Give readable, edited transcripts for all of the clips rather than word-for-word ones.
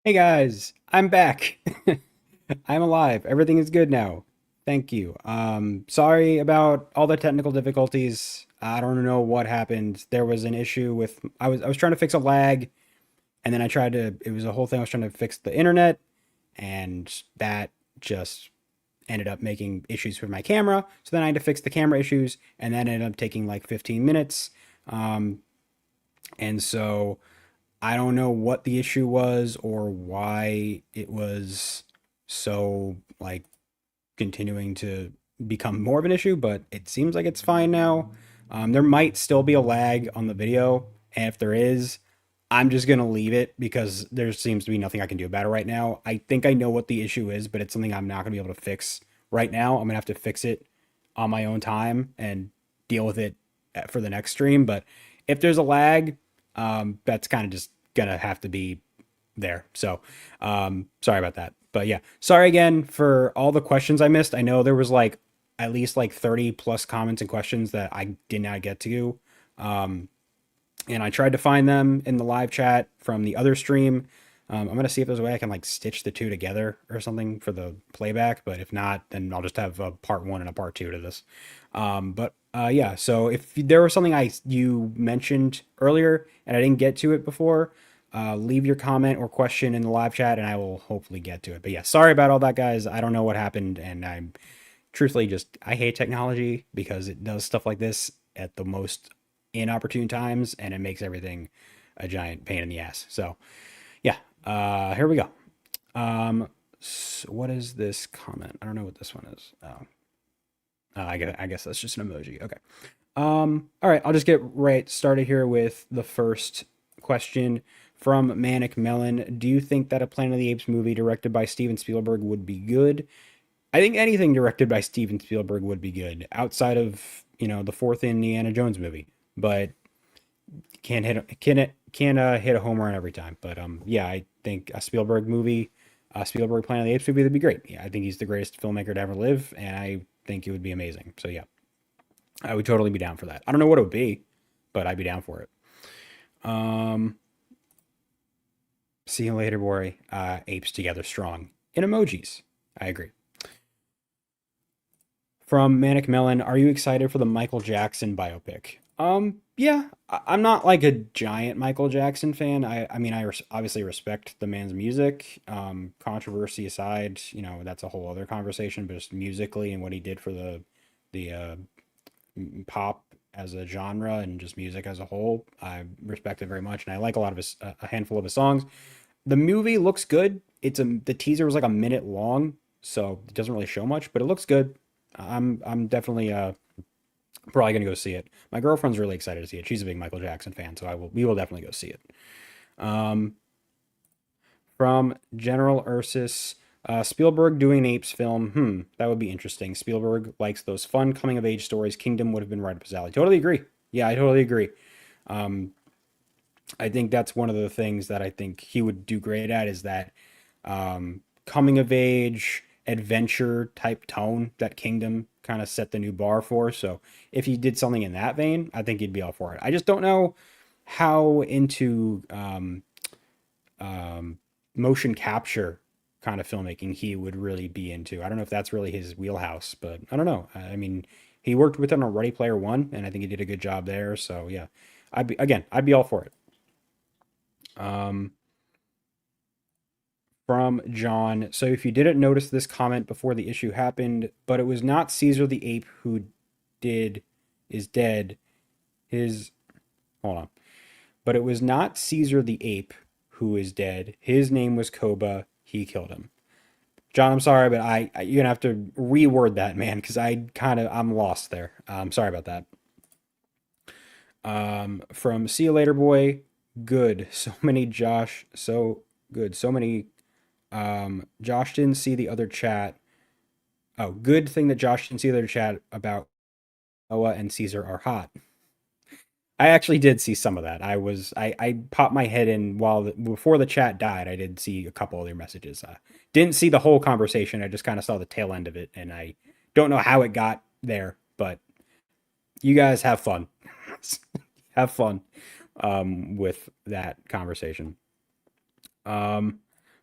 Hey guys, I'm back. I'm alive. Everything is good now. Thank you. Sorry about all the technical difficulties. I don't know what happened. There was an issue with I was trying to fix a lag, and then I tried to it was a whole thing. I was trying to fix the internet, and that just ended up making issues for my camera. So then I had to fix the camera issues, and that ended up taking like 15 minutes. Um, and so I don't know what the issue was or why it was so like continuing to become more of an issue, but it seems like it's fine now. There might still be a lag on the video, and if there is, I'm just gonna leave it because there seems to be nothing I can do about it right now. I think I know what the issue is, but it's something I'm not gonna be able to fix right now. I'm gonna have to fix it on my own time and deal with it for the next stream. But if there's a lag, that's kind of just gonna have to be there. So, sorry about that. But yeah, sorry again for all the questions I missed. I know there was like at least like 30 plus comments and questions that I did not get to. Um, and I tried to find them in the live chat from the other stream. I'm gonna see if there's a way I can like stitch the two together or something for the playback, but if not, then I'll just have a part one and a part two to this. Yeah, so if there was something you mentioned earlier and I didn't get to it before, leave your comment or question in the live chat and I will hopefully get to it. But yeah, sorry about all that, guys. I don't know what happened, and I'm truthfully just I hate technology because it does stuff like this at the most inopportune times and it makes everything a giant pain in the ass. So yeah, here we go. So what is this comment? I don't know what this one is. Oh, I guess that's just an emoji. Okay. All right, I'll just get right started here with the first question from Manic Melon. Do you think that a Planet of the Apes movie directed by Steven Spielberg would be good? I think anything directed by Steven Spielberg would be good, outside of the fourth Indiana Jones movie. But can't hit a home run every time. But yeah, I think a Spielberg movie, a Spielberg Planet of the Apes movie would be great. Yeah, I think he's the greatest filmmaker to ever live, and I think it would be amazing. So yeah, I would totally be down for that. I don't know what it would be, but I'd be down for it. Um, See you later, boy. Apes together strong in emojis. I agree. From Manic Melon, are you excited for the Michael Jackson biopic? Yeah, I'm not like a giant Michael Jackson fan. I mean, obviously respect the man's music. Controversy aside, that's a whole other conversation. But just musically and what he did for the pop as a genre and just music as a whole, I respect it very much, and I like a lot of a handful of his songs. The movie looks good. The teaser was like a minute long, so it doesn't really show much, but it looks good. I'm definitely probably gonna go see it. My girlfriend's really excited to see it. She's a big Michael Jackson fan, so we will definitely go see it. Um, from General Ursus, Spielberg doing an Apes film. That would be interesting. Spielberg likes those fun coming of age stories. Kingdom would have been right up his alley. Totally agree. Yeah, I totally agree. Um, I think that's one of the things that I think he would do great at is that coming of age adventure type tone that Kingdom kind of set the new bar for. So if he did something in that vein, I think he'd be all for it. I just don't know how into motion capture kind of filmmaking he would really be into. I don't know if that's really his wheelhouse, but I don't know. I mean, he worked with him on Ready Player One, and I think he did a good job there. So yeah, I'd be all for it. Um, from John. So if you didn't notice this comment before the issue happened, but it was not Caesar the ape who did is dead. His hold on. But it was not Caesar the ape who is dead. His name was Koba. He killed him. John, I'm sorry, but you're gonna have to reword that, man, because I'm lost there. Sorry about that. From See You Later Boy, good. So many Josh, so good. So many Josh didn't see the other chat. Oh, good thing that Josh didn't see the other chat about Noah and Caesar are hot. I actually did see some of that. I popped my head in while before the chat died. I did see a couple of their messages. Didn't see the whole conversation. I just kind of saw the tail end of it, and I don't know how it got there. But you guys have fun. Have fun with that conversation. Um,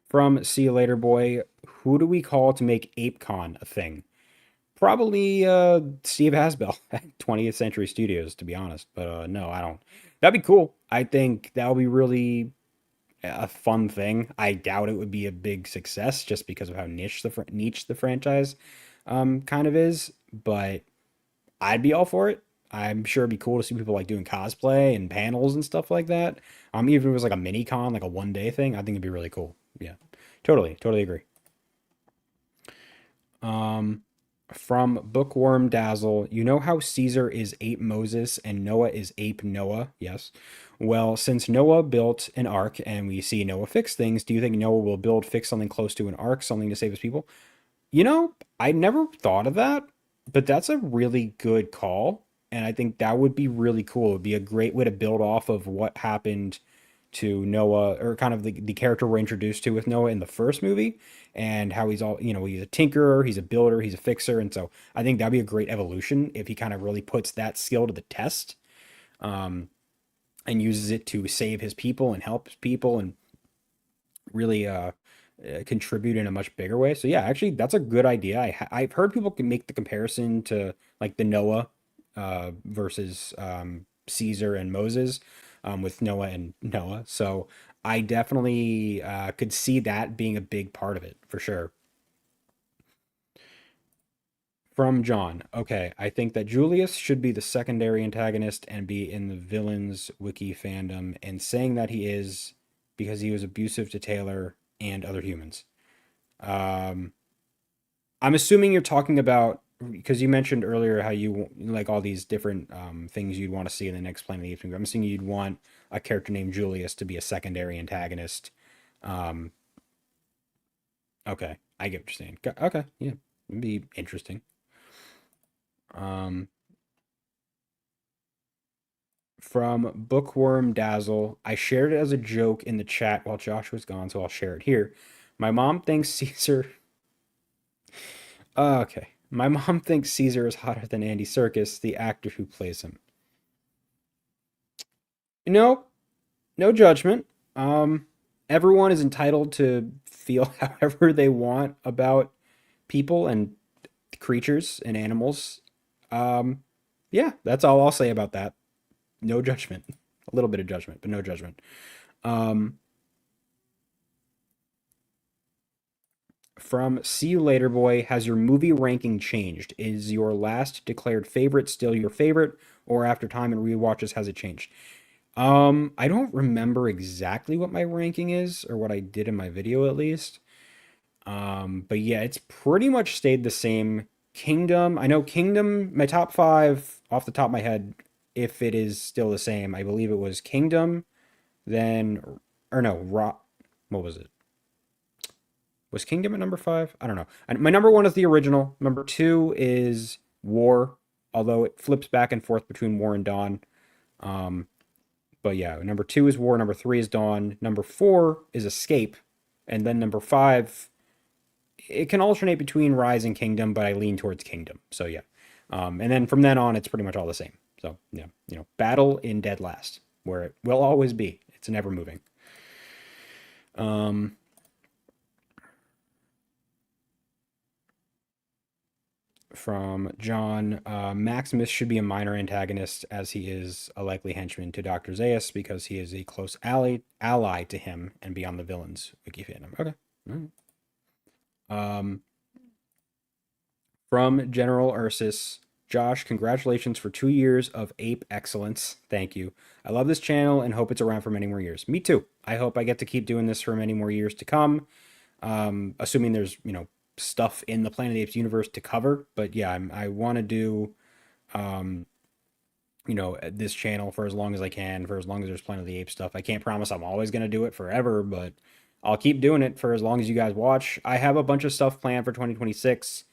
from See You Later Boy, who do we call to make ApeCon a thing? Probably Steve Hasbell at 20th Century Studios, to be honest. But no, I don't. That'd be cool. I think that would be really a fun thing. I doubt it would be a big success just because of how niche the franchise kind of is. But I'd be all for it. I'm sure it'd be cool to see people like doing cosplay and panels and stuff like that. Even if it was like a mini con, like a 1 day thing, I think it'd be really cool. Yeah, totally agree. Um, from Bookworm Dazzle, you know how Caesar is Ape Moses and Noah is Ape Noah? Yes. Well, since Noah built an ark and we see Noah fix things, do you think Noah will fix something close to an ark, something to save his people? I never thought of that, but that's a really good call. And I think that would be really cool. It would be a great way to build off of what happened to Noah, or kind of the character we're introduced to with Noah in the first movie, and how he's all, he's a tinkerer, he's a builder, he's a fixer. And so I think that'd be a great evolution if he kind of really puts that skill to the test, um, and uses it to save his people and help his people and really contribute in a much bigger way. So yeah, actually, that's a good idea. I've heard people can make the comparison to like the Noah versus Caesar and Moses, with Noah and Noah. So I definitely could see that being a big part of it for sure. From John. Okay, I think that Julius should be the secondary antagonist and be in the villains wiki fandom, and saying that he is because he was abusive to Taylor and other humans. Um, I'm assuming you're talking about, because you mentioned earlier how like all these different things you'd want to see in the next Planet of the Apes movie. I'm assuming you'd want a character named Julius to be a secondary antagonist. Um, okay, I get what you're saying. Okay, yeah, it'd be interesting. Um, from Bookworm Dazzle, I shared it as a joke in the chat while Josh was gone, so I'll share it here. My mom thinks Caesar. Okay. My mom thinks Caesar is hotter than Andy Serkis, the actor who plays him. No, no judgment. Um, Everyone is entitled to feel however they want about people and creatures and animals. Um, yeah, that's all I'll say about that. No judgment. A little bit of judgment, but no judgment. Um, from See You Later Boy, has your movie ranking changed? Is your last declared favorite still your favorite, or after time and rewatches has it changed? I don't remember exactly what my ranking is, or what I did in my video at least. But yeah, it's pretty much stayed the same. Kingdom, I know Kingdom, my top five off the top of my head, if it is still the same, I believe it was Kingdom, then, or no, what was it? Was Kingdom at number five? I don't know. My number one is the original. Number two is War, although it flips back and forth between War and Dawn. Um, But yeah, number two is War, number three is Dawn, number four is Escape, and then number five, it can alternate between Rise and Kingdom, but I lean towards Kingdom. So yeah. And then from then on, it's pretty much all the same. So yeah, Battle in Dead Last, where it will always be. It's never moving. Um, from John, Maximus should be a minor antagonist as he is a likely henchman to Dr. Zaius because he is a close ally to him and beyond the villains wiki fandom. Okay. All right. Um, from General Ursus, Josh, congratulations for 2 years of ape excellence. Thank you. I love this channel and hope it's around for many more years. Me too. I hope I get to keep doing this for many more years to come. Assuming there's, stuff in the Planet of the Apes universe to cover. But yeah, I want to do, um, this channel for as long as I can, for as long as there's Planet of the Apes stuff. I can't promise I'm always going to do it forever, but I'll keep doing it for as long as you guys watch. I have a bunch of stuff planned for 2026.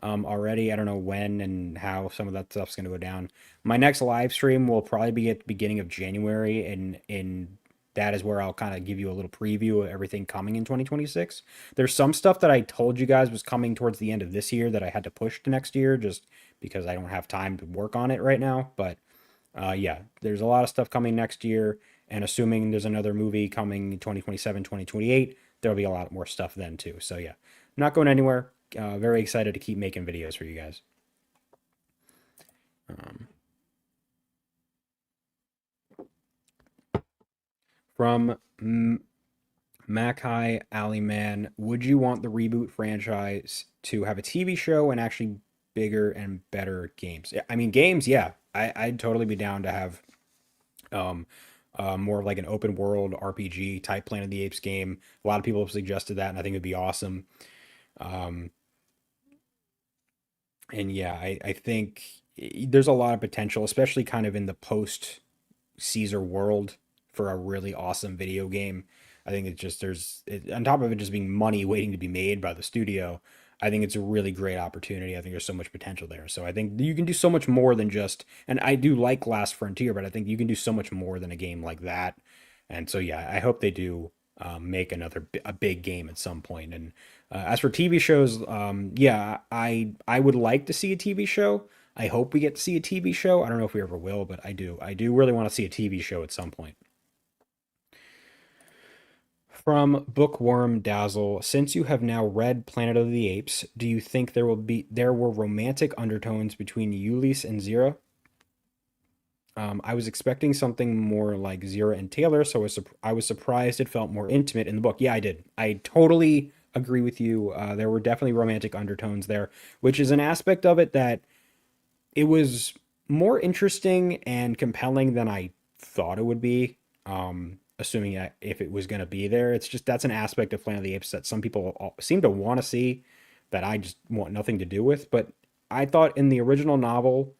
already. I don't know when and how some of that stuff's going to go down. My next live stream will probably be at the beginning of January, and that is where I'll kind of give you a little preview of everything coming in 2026. There's some stuff that I told you guys was coming towards the end of this year that I had to push to next year just because I don't have time to work on it right now. But yeah, there's a lot of stuff coming next year, and assuming there's another movie coming in 2027, 2028, there'll be a lot more stuff then too. So yeah, not going anywhere. Very excited to keep making videos for you guys. Um, from Mackay Alley Man, would you want the reboot franchise to have a TV show and actually bigger and better games? I mean, games, yeah. I'd totally be down to have um, more of like an open world RPG type Planet of the Apes game. A lot of people have suggested that, and I think it'd be awesome. Um, and yeah, I think there's a lot of potential, especially kind of in the post Caesar world for a really awesome video game. I think it's just on top of it just being money waiting to be made by the studio. I think it's a really great opportunity. I think there's so much potential there. So I think you can do so much more than just, and I do like Last Frontier, but I think you can do so much more than a game like that. And so yeah, I hope they do make a big game at some point. And as for TV shows, yeah, I would like to see a TV show. I hope we get to see a TV show. I don't know if we ever will, but I do. I do really want to see a TV show at some point. From Bookworm Dazzle, since you have now read Planet of the Apes, do you think there were romantic undertones between Ulysses and Zira? I was expecting something more like Zira and Taylor, so I was surprised it felt more intimate in the book. Yeah, I did. I totally agree with you. There were definitely romantic undertones there, which is an aspect of it that it was more interesting and compelling than I thought it would be. Assuming that if it was going to be there, it's just that's an aspect of Planet of the Apes that some people seem to want to see that I just want nothing to do with. But I thought in the original novel,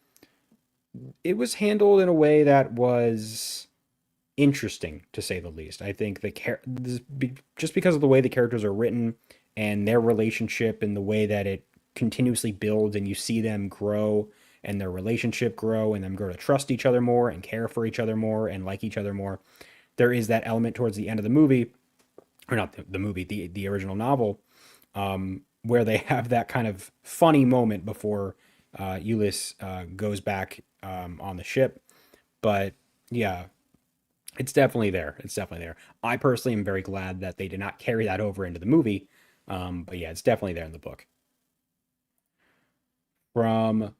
it was handled in a way that was interesting to say the least. I think just because of the way the characters are written and their relationship and the way that it continuously builds and you see them grow and their relationship grow and them grow to trust each other more and care for each other more and like each other more. There is that element towards the end of the movie, or not the movie, the original novel, where they have that kind of funny moment before Ulysses goes back on the ship. But yeah, it's definitely there. It's definitely there. I personally am very glad that they did not carry that over into the movie. But yeah, it's definitely there in the book. From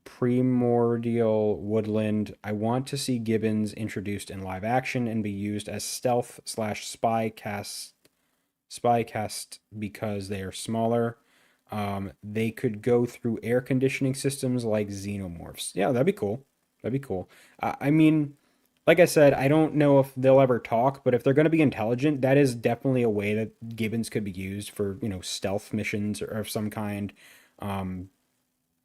Primordial Woodland, I want to see Gibbons introduced in live action and be used as stealth slash spy cast because they are smaller. They could go through air conditioning systems like xenomorphs. Yeah, that'd be cool. That'd be cool. I mean, like I said, I don't know if they'll ever talk, but if they're going to be intelligent, that is definitely a way that Gibbons could be used for, stealth missions or of some kind. Um,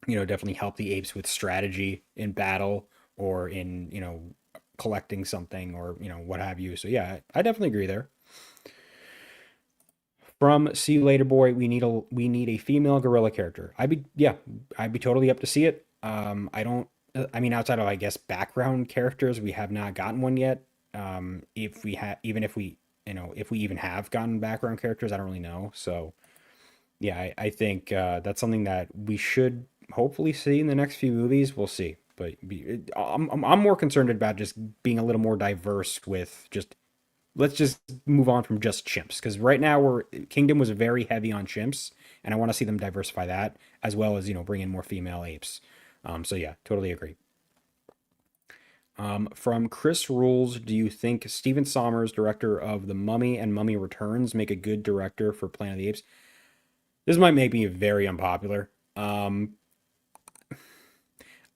definitely help the apes with strategy in battle or in, collecting something or, what have you. So yeah, I definitely agree there. From See You Later Boy, we need a female gorilla character. I'd be totally up to see it. I mean outside of I guess background characters, we have not gotten one yet. If we have even if we even have gotten background characters, I don't really know. So yeah, I think that's something that we should hopefully see in the next few movies. We'll see. But I'm more concerned about just being a little more diverse with just let's just move on from just chimps because right now we're Kingdom was very heavy on chimps, and I want to see them diversify that as well as bring in more female apes. So yeah, totally agree. From Chris Rules, do you think Stephen Sommers, director of The Mummy and Mummy Returns, make a good director for Planet of the Apes? This might make me very unpopular.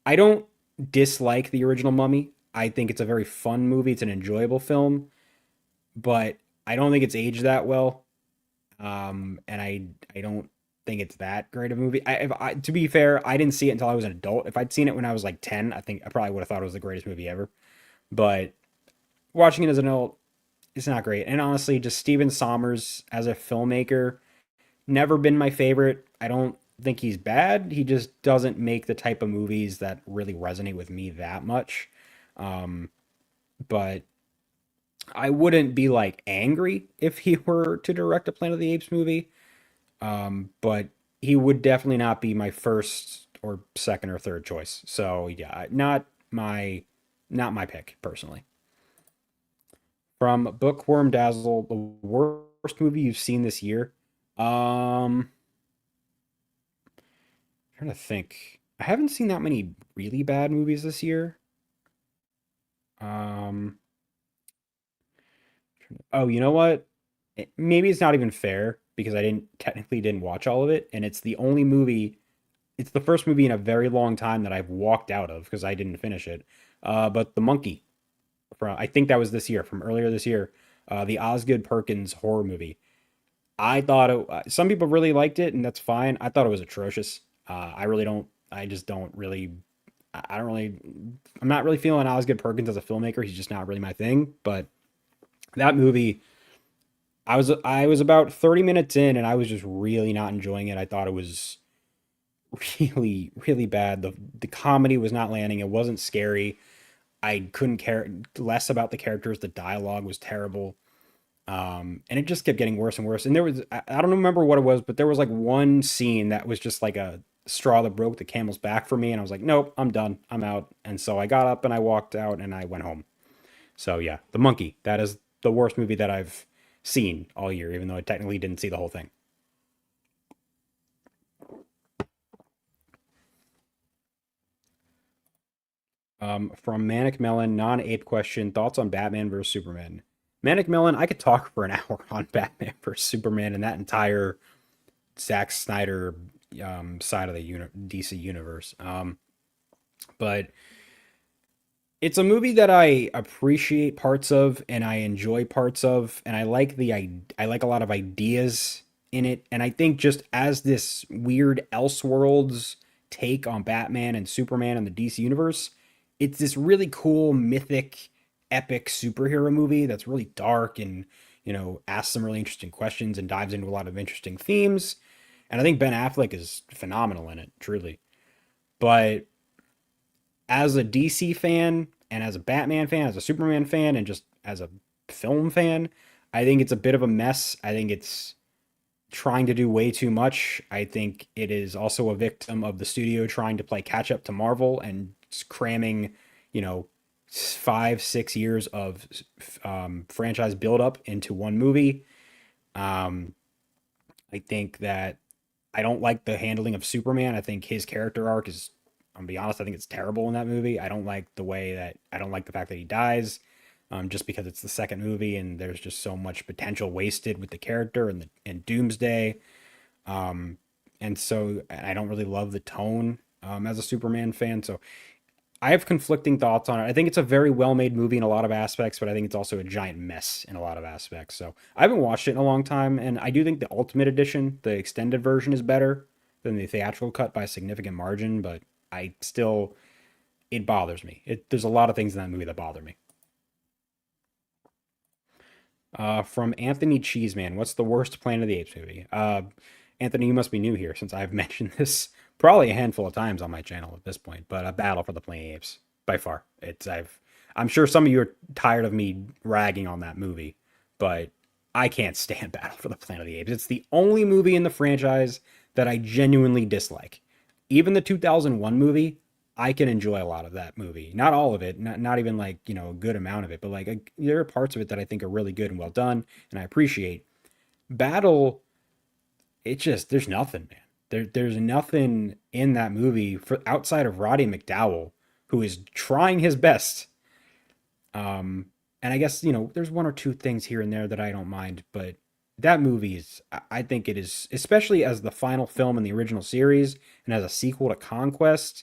I don't dislike the original Mummy. I think it's a very fun movie. It's an enjoyable film, but I don't think it's aged that well. And I don't think it's that great of a movie. To be fair, I didn't see it until I was an adult. If I'd seen it when I was like 10, I think I probably would have thought it was the greatest movie ever. But watching it as an adult, it's not great. And honestly, just Steven Sommers as a filmmaker, never been my favorite. I don't. think he's bad. He just doesn't make the type of movies that really resonate with me that much. Um, but I wouldn't be like angry if he were to direct a Planet of the Apes movie. But he would definitely not be my first or second or third choice. So yeah, not my pick personally. From Bookworm Dazzle, the worst movie you've seen this year. I'm trying to think. I haven't seen that many really bad movies this year. Um, oh, you know what? Maybe it's not even fair because I didn't technically didn't watch all of it, and it's the only movie. It's the first movie in a very long time that I've walked out of because I didn't finish it. But The Monkey, from I think that was this year, from earlier this year, the Osgood Perkins horror movie. I thought some people really liked it, and that's fine. I thought it was atrocious. I really don't. I just don't really. I don't really. I'm not really feeling Osgood Perkins as a filmmaker. He's just not really my thing. But that movie, I was about 30 minutes in, and I was just really not enjoying it. I thought it was really really bad. The comedy was not landing. It wasn't scary. I couldn't care less about the characters. The dialogue was terrible. And it just kept getting worse and worse. And I don't remember what it was, but there was like one scene that was just like a straw that broke the camel's back for me. And I was like, nope, I'm done. I'm out. And so I got up and I walked out and I went home. So yeah, The Monkey, that is the worst movie that I've seen all year, even though I technically didn't see the whole thing. From Manic Melon, non-ape question, thoughts on Batman versus Superman? Manic Melon, I could talk for an hour on Batman versus Superman and that entire Zack Snyder side of the DC universe. But it's a movie that I appreciate parts of and I enjoy parts of, and I like a lot of ideas in it. And I think just as this weird Elseworlds take on Batman and Superman and the DC universe, it's this really cool mythic epic superhero movie that's really dark and asks some really interesting questions and dives into a lot of interesting themes. And I think Ben Affleck is phenomenal in it, truly. But as a DC fan and as a Batman fan, as a Superman fan, and just as a film fan, I think it's a bit of a mess. I think it's trying to do way too much. I think it is also a victim of the studio trying to play catch up to Marvel and cramming, you know, 5, 6 years of franchise buildup into one movie. Um, I think that I don't like the handling of Superman. I think his character arc is, I'm gonna be honest, I think it's terrible in that movie. I don't like the fact that he dies, just because it's the second movie and there's just so much potential wasted with the character and Doomsday. Um, and so I don't really love the tone as a Superman fan. So I have conflicting thoughts on it. I think it's a very well made movie in a lot of aspects, but I think it's also a giant mess in a lot of aspects. So I haven't watched it in a long time, and I do think the Ultimate Edition, the extended version, is better than the theatrical cut by a significant margin. But I still, it bothers me. There's a lot of things in that movie that bother me. From Anthony Cheeseman, what's the worst Planet of the Apes movie? Anthony, you must be new here since I've mentioned this probably a handful of times on my channel at this point. But a Battle for the Planet of the Apes, by far. I'm sure some of you are tired of me ragging on that movie, but I can't stand Battle for the Planet of the Apes. It's the only movie in the franchise that I genuinely dislike. Even the 2001 movie, I can enjoy a lot of that movie. Not all of it, not even like, a good amount of it, but like there are parts of it that I think are really good and well done and I appreciate. Battle, it just there's nothing, man. There's nothing in that movie for outside of Roddy McDowell, who is trying his best. Um and I guess, there's one or two things here and there that I don't mind, but that movie is, I think it is, especially as the final film in the original series and as a sequel to Conquest,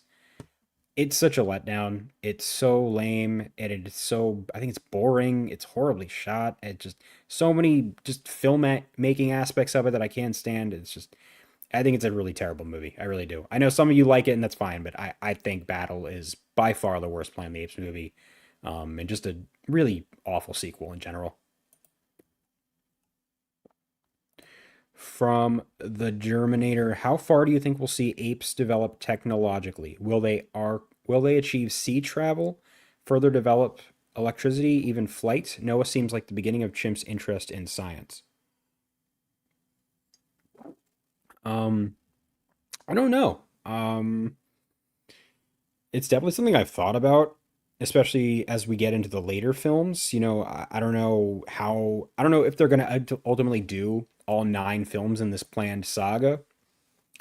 it's such a letdown. It's so lame and it's so, I think it's boring. It's horribly shot. It just so many just making aspects of it that I can't stand. It's just, I think it's a really terrible movie. I really do. I know some of you like it and that's fine, but I think Battle is by far the worst Planet of the Apes movie. And just a really awful sequel in general. From the Germinator, how far do you think we'll see apes develop technologically? Will they achieve sea travel, further develop electricity, even flight? Noah seems like the beginning of Chimp's interest in science. Um, I don't know. It's definitely something I've thought about, especially as we get into the later films. I don't know I don't know if they're going to ultimately do all nine films in this planned saga.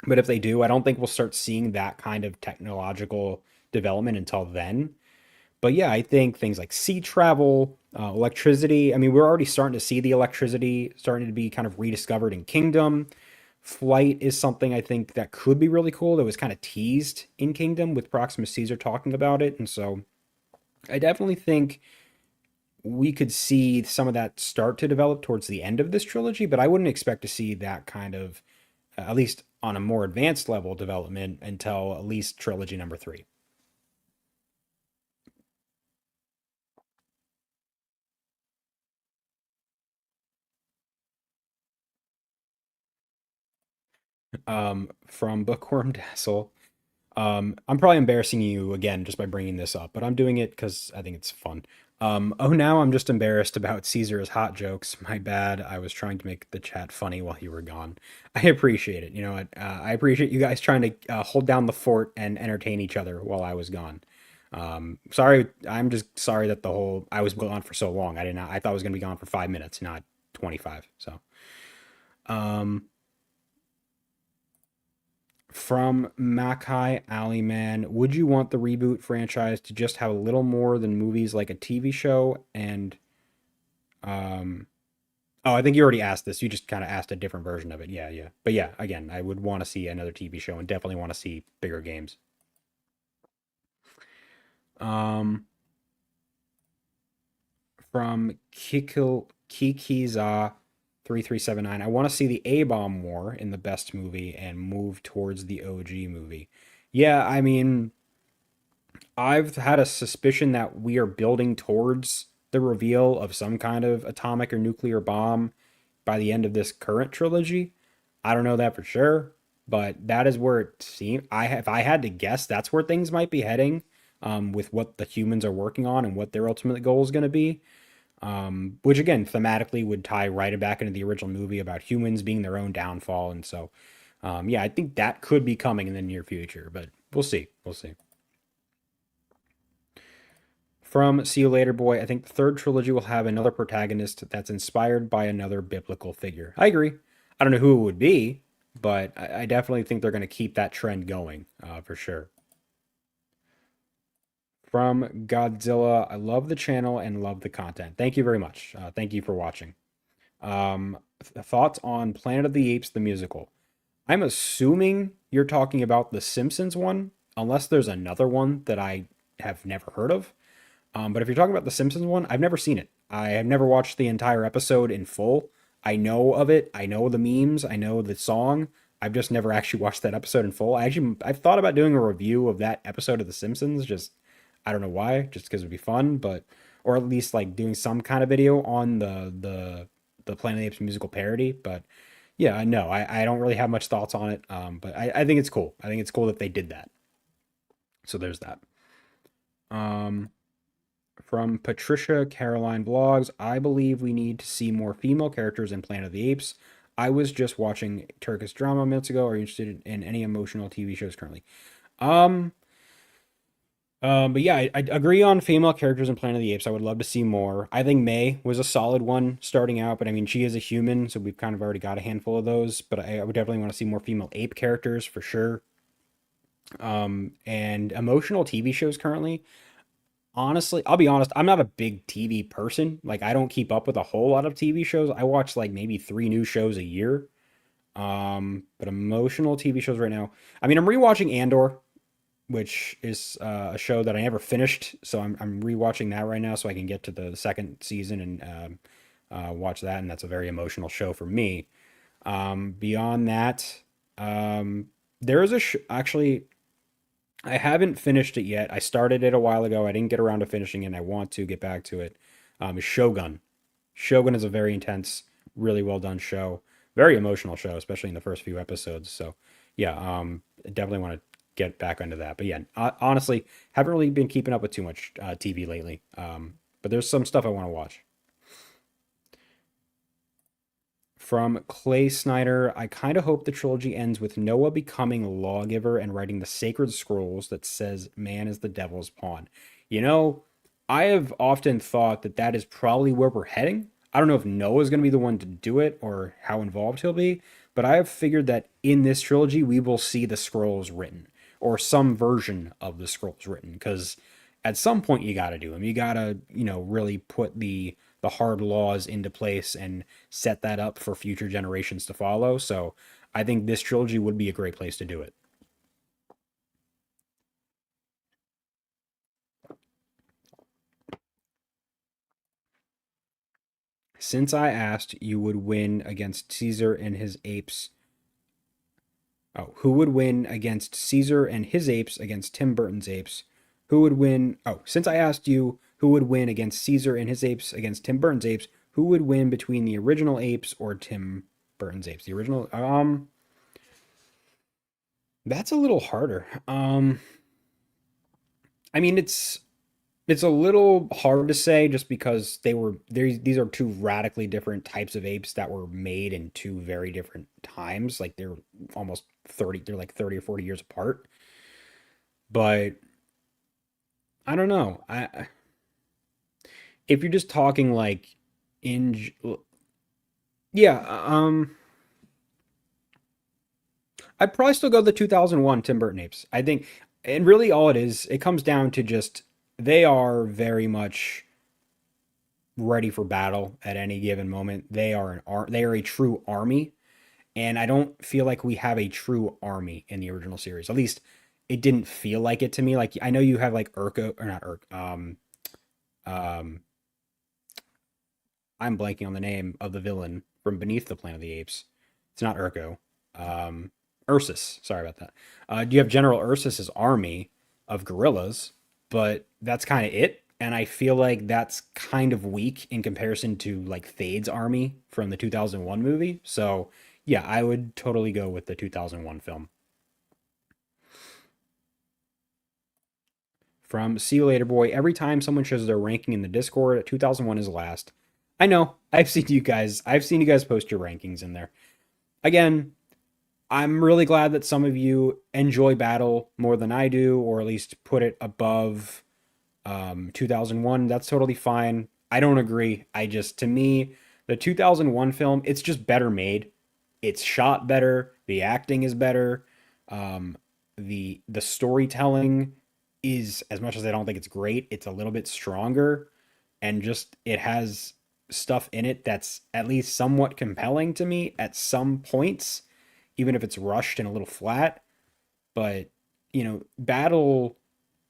But if they do, I don't think we'll start seeing that kind of technological development until then. But yeah, I think things like sea travel, electricity. I mean, we're already starting to see the electricity starting to be kind of rediscovered in Kingdom. Flight is something I think that could be really cool. That was kind of teased in Kingdom with Proximus Caesar talking about it. And so I definitely think we could see some of that start to develop towards the end of this trilogy, but I wouldn't expect to see that kind of at least on a more advanced level development until at least trilogy number three. From Bookworm Dazzle. I'm probably embarrassing you again just by bringing this up, but I'm doing it because I think it's fun. Oh, now I'm just embarrassed about Caesar's hot jokes. My bad. I was trying to make the chat funny while you were gone. I appreciate it. You know what? I appreciate you guys trying to hold down the fort and entertain each other while I was gone. Sorry. I'm just sorry that I was gone for so long. I did not. I thought I was going to be gone for 5 minutes, not 25. So, um, from Makai Aliman, would you want the reboot franchise to just have a little more than movies like a TV show? And um, oh, I think you already asked this. You just kind of asked a different version of it. Yeah, yeah. But yeah, again, I would want to see another TV show and definitely want to see bigger games. Um, from Kikiza 3379, I want to see the A Bomb War in the best movie and move towards the OG movie. Yeah, I mean, I've had a suspicion that we are building towards the reveal of some kind of atomic or nuclear bomb by the end of this current trilogy. I don't know that for sure, but that is where it seems. If I had to guess, that's where things might be heading, with what the humans are working on and what their ultimate goal is going to be. Which again, thematically would tie right back into the original movie about humans being their own downfall, and so, yeah, I think that could be coming in the near future, but we'll see. We'll see. From See You Later Boy, I think the third trilogy will have another protagonist that's inspired by another biblical figure. I agree. I don't know who it would be, but I definitely think they're going to keep that trend going, for sure. From Godzilla, I love the channel and love the content. Thank you very much. Thank you for watching. Thoughts on Planet of the Apes, the musical? I'm assuming you're talking about the Simpsons one, unless there's another one that I have never heard of. But if you're talking about the Simpsons one, I've never seen it. I have never watched the entire episode in full. I know of it. I know the memes. I know the song. I've just never actually watched that episode in full. I've thought about doing a review of that episode of The Simpsons. Just I don't know why. Just because it'd be fun, but or at least like doing some kind of video on the Planet of the Apes musical parody. But yeah, no, I don't really have much thoughts on it. But I think it's cool. I think it's cool that they did that. So there's that. Um, From Patricia Caroline Vlogs, I believe we need to see more female characters in Planet of the Apes. I was just watching Turkish drama minutes ago. Are you interested in any emotional TV shows currently? Um, but yeah, I agree on female characters in Planet of the Apes. I would love to see more. I think May was a solid one starting out, but I mean, she is a human, so we've kind of already got a handful of those. But I would definitely want to see more female ape characters for sure. And emotional TV shows currently. Honestly, I'll be honest, I'm not a big TV person. Like I don't keep up with a whole lot of TV shows. I watch like maybe three new shows a year. But emotional TV shows right now. I mean, I'm rewatching Andor, which is a show that I never finished, so I'm rewatching that right now so I can get to the second season and watch that, and that's a very emotional show for me. Beyond that, there is actually I haven't finished it yet. I started it a while ago. I didn't get around to finishing it. And I want to get back to it. Shogun. Shogun is a very intense, really well done show. Very emotional show, especially in the first few episodes. So yeah, definitely want to get back into that. But yeah, honestly, haven't really been keeping up with too much TV lately. But there's some stuff I want to watch. From Clay Snyder, I kind of hope the trilogy ends with Noah becoming a lawgiver and writing the sacred scrolls that says man is the devil's pawn. You know, I have often thought that that is probably where we're heading. I don't know if Noah's going to be the one to do it or how involved he'll be, but I have figured that in this trilogy we will see the scrolls written or some version of the scrolls written because at some point you got to do them. You got to, really put the hard laws into place and set that up for future generations to follow. So I think this trilogy would be a great place to do it. Since I asked you would win against Caesar and his apes. Oh, who would win against Caesar and his apes against Tim Burton's apes? Who would win? Oh, since I asked you who would win against Caesar and his apes against Tim Burton's apes, who would win between the original apes or Tim Burton's apes? The original. That's a little harder. I mean, it's a little hard to say just because these are two radically different types of apes that were made in two very different times. Like they're like 30 or 40 years apart. But I don't know. If you're just talking like in yeah, I'd probably still go the 2001 Tim Burton apes. I think and really all it comes down to just they are very much ready for battle at any given moment. They are a true army, and I don't feel like we have a true army in the original series. At least it didn't feel like it to me. Like I know you have like Urko or not Urk. Um, I'm blanking on the name of the villain from Beneath the Planet of the Apes. It's not Urko. Um, Ursus. Sorry about that. You have General Ursus's army of gorillas, but that's kind of it. And I feel like that's kind of weak in comparison to like Thade's army from the 2001 movie. So yeah, I would totally go with the 2001 film. From See You Later Boy, every time someone shows their ranking in the Discord, 2001 is last. I know. I've seen you guys post your rankings in there. Again, I'm really glad that some of you enjoy Battle more than I do, or at least put it above 2001. That's totally fine. I don't agree. To me, the 2001 film, it's just better made. It's shot better. The acting is better. Um, the storytelling is, as much as I don't think it's great, it's a little bit stronger, and just it has stuff in it that's at least somewhat compelling to me at some points, even if it's rushed and a little flat. But Battle,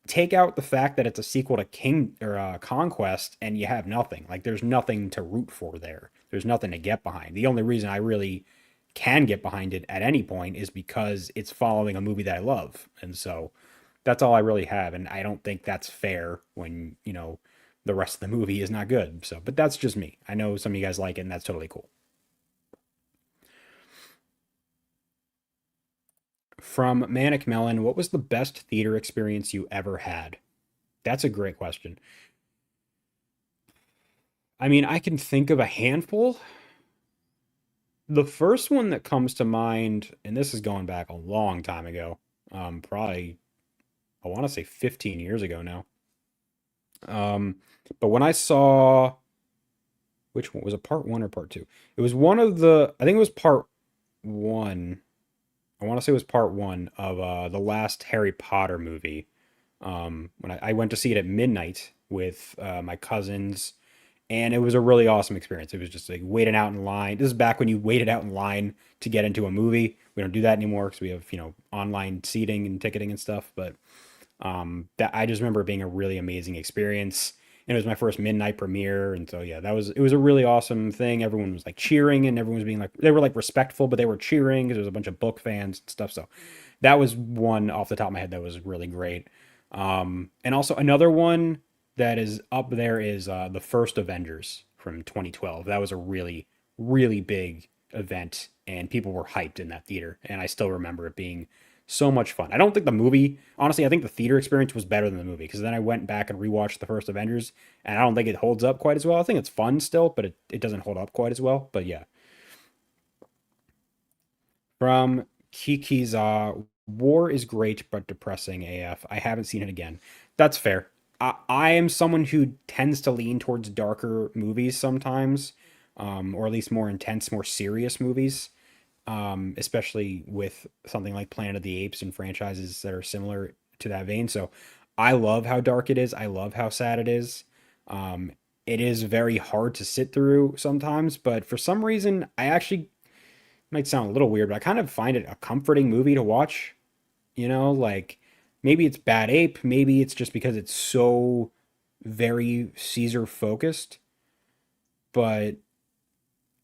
take out the fact that it's a sequel to King or Conquest, and you have nothing. Like there's nothing to root for there. There's nothing to get behind. The only reason I really can get behind it at any point is because it's following a movie that I love, and so that's all I really have. And I don't think that's fair when the rest of the movie is not good. So, but that's just me. I know some of you guys like it, and that's totally cool. From Manic Melon, what was the best theater experience you ever had? That's a great question. I mean, I can think of a handful. The first one that comes to mind, and this is going back a long time ago, probably I want to say 15 years ago now. Um, but when I saw which one was it, part one or part two? It was one of I think it was part one. I want to say it was part one of the last Harry Potter movie. When I went to see it at midnight with my cousins, and it was a really awesome experience. It was just like waiting out in line. This is back when you waited out in line to get into a movie. We don't do that anymore because we have online seating and ticketing and stuff. But that I just remember it being a really amazing experience. And it was my first midnight premiere, and so yeah, it was a really awesome thing. Everyone was like cheering, and everyone was being like they were like respectful, but they were cheering because there was a bunch of book fans and stuff. So that was one off the top of my head that was really great. And also another one that is up there is the first Avengers from 2012. That was a really, really big event, and people were hyped in that theater. And I still remember it being so much fun. I don't think the movie, honestly, I think the theater experience was better than the movie because then I went back and rewatched the first Avengers, and I don't think it holds up quite as well. I think it's fun still, but it doesn't hold up quite as well. But yeah, from Kikiza, War is great but depressing AF. I haven't seen it again. That's fair. I am someone who tends to lean towards darker movies sometimes, or at least more intense, more serious movies, especially with something like Planet of the Apes and franchises that are similar to that vein. So I love how dark it is. I love how sad it is. Um, it is very hard to sit through sometimes, but for some reason, I actually might sound a little weird, but I kind of find it a comforting movie to watch. Like maybe it's Bad Ape, maybe it's just because it's so very Caesar focused, but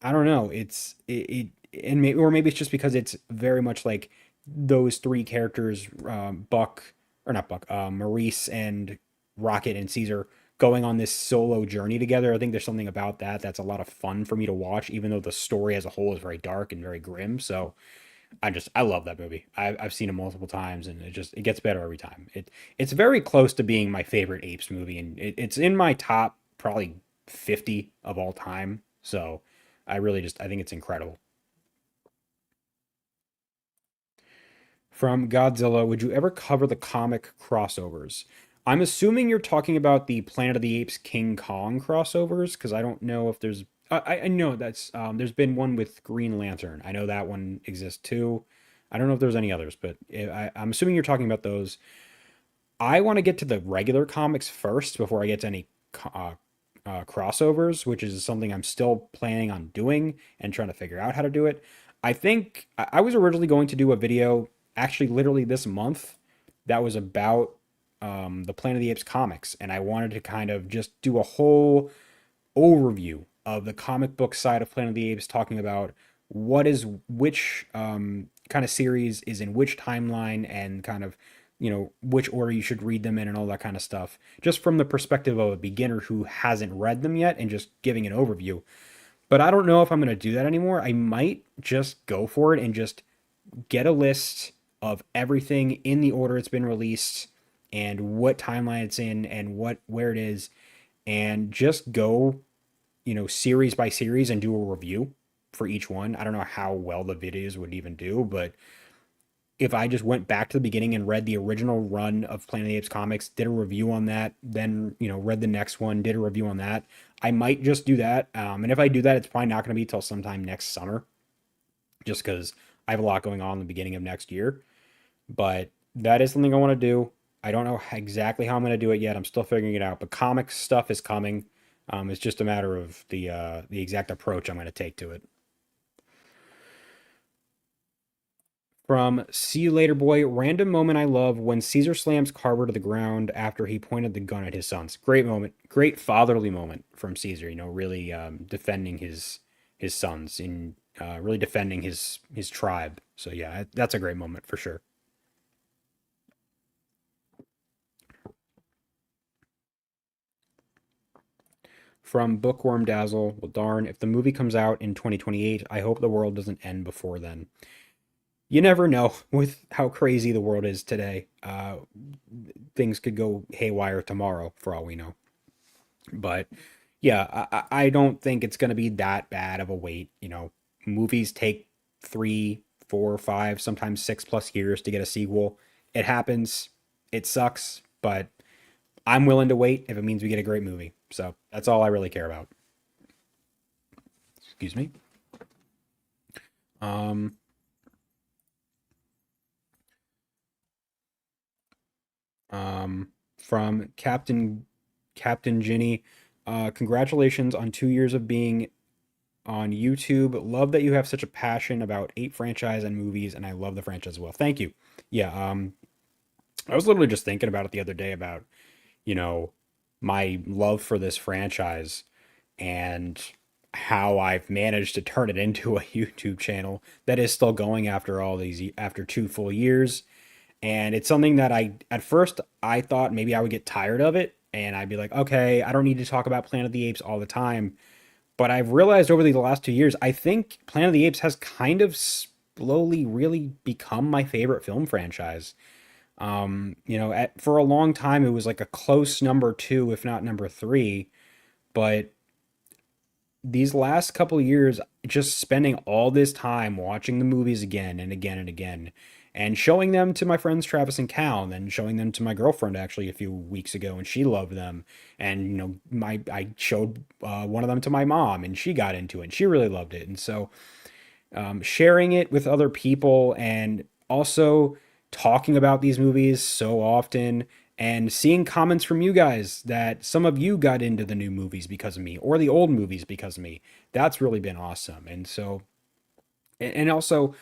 I don't know. And maybe, or maybe it's just because it's very much like those three characters, Buck, or not Buck, Maurice and Rocket and Caesar going on this solo journey together. I think there's something about that that's a lot of fun for me to watch, even though the story as a whole is very dark and very grim. So I love that movie. I've seen it multiple times, and it gets better every time. It's very close to being my favorite Apes movie, and it's in my top probably 50 of all time. So I think it's incredible. From Godzilla, would you ever cover the comic crossovers? I'm assuming you're talking about the Planet of the Apes King Kong crossovers because I don't know if there's. I know that's there's been one with Green Lantern. I know that one exists too. I don't know if there's any others, but I'm assuming you're talking about those. I want to get to the regular comics first before I get to any crossovers, which is something I'm still planning on doing and trying to figure out how to do it. I think I was originally going to do a video, actually, literally this month, that was about the Planet of the Apes comics, and I wanted to kind of just do a whole overview of the comic book side of Planet of the Apes, talking about what is which kind of series is in which timeline and kind of which order you should read them in and all that kind of stuff, just from the perspective of a beginner who hasn't read them yet and just giving an overview. But I don't know if I'm going to do that anymore. I might just go for it and just get a list of everything in the order it's been released and what timeline it's in and where it is, and just go series by series and do a review for each one. I don't know how well the videos would even do, but if I just went back to the beginning and read the original run of Planet of the Apes comics, did a review on that, then read the next one, did a review on that, I might just do that. And if I do that, it's probably not going to be till sometime next summer, just because I have a lot going on in the beginning of next year. But that is something I want to do. I don't know exactly how I'm going to do it yet. I'm still figuring it out. But comic stuff is coming. It's just a matter of the exact approach I'm going to take to it. From See You Later Boy, random moment I love when Caesar slams Carver to the ground after he pointed the gun at his sons. Great moment, great fatherly moment from Caesar. Really defending his sons in really defending his tribe. So yeah, that's a great moment for sure. From Bookworm Dazzle, well darn, if the movie comes out in 2028, I hope the world doesn't end before then. You never know with how crazy the world is today. Things could go haywire tomorrow for all we know. But yeah, I don't think it's going to be that bad of a wait. Movies take 3, 4, 5, sometimes 6+ years to get a sequel. It happens. It sucks, but I'm willing to wait if it means we get a great movie. So that's all I really care about. Excuse me. Um, from Captain Ginny, congratulations on 2 years of being on YouTube. Love that you have such a passion about Ape franchise and movies, and I love the franchise as well. Thank you. Yeah, I was literally just thinking about it the other day about, you know, my love for this franchise and how I've managed to turn it into a YouTube channel that is still going after after 2 full years. And it's something that at first I thought maybe I would get tired of it and I'd be like, okay, I don't need to talk about Planet of the Apes all the time. But I've realized over the last 2 years, I think Planet of the Apes has kind of slowly really become my favorite film franchise. For a long time, it was like a close number two, if not number three. But these last couple of years, just spending all this time watching the movies again and again and again, and showing them to my friends Travis and Cal, and then showing them to my girlfriend actually a few weeks ago, and she loved them. And my I showed one of them to my mom, and she got into it, and she really loved it. And so sharing it with other people and also talking about these movies so often and seeing comments from you guys that some of you got into the new movies because of me or the old movies because of me. That's really been awesome. And so, and also,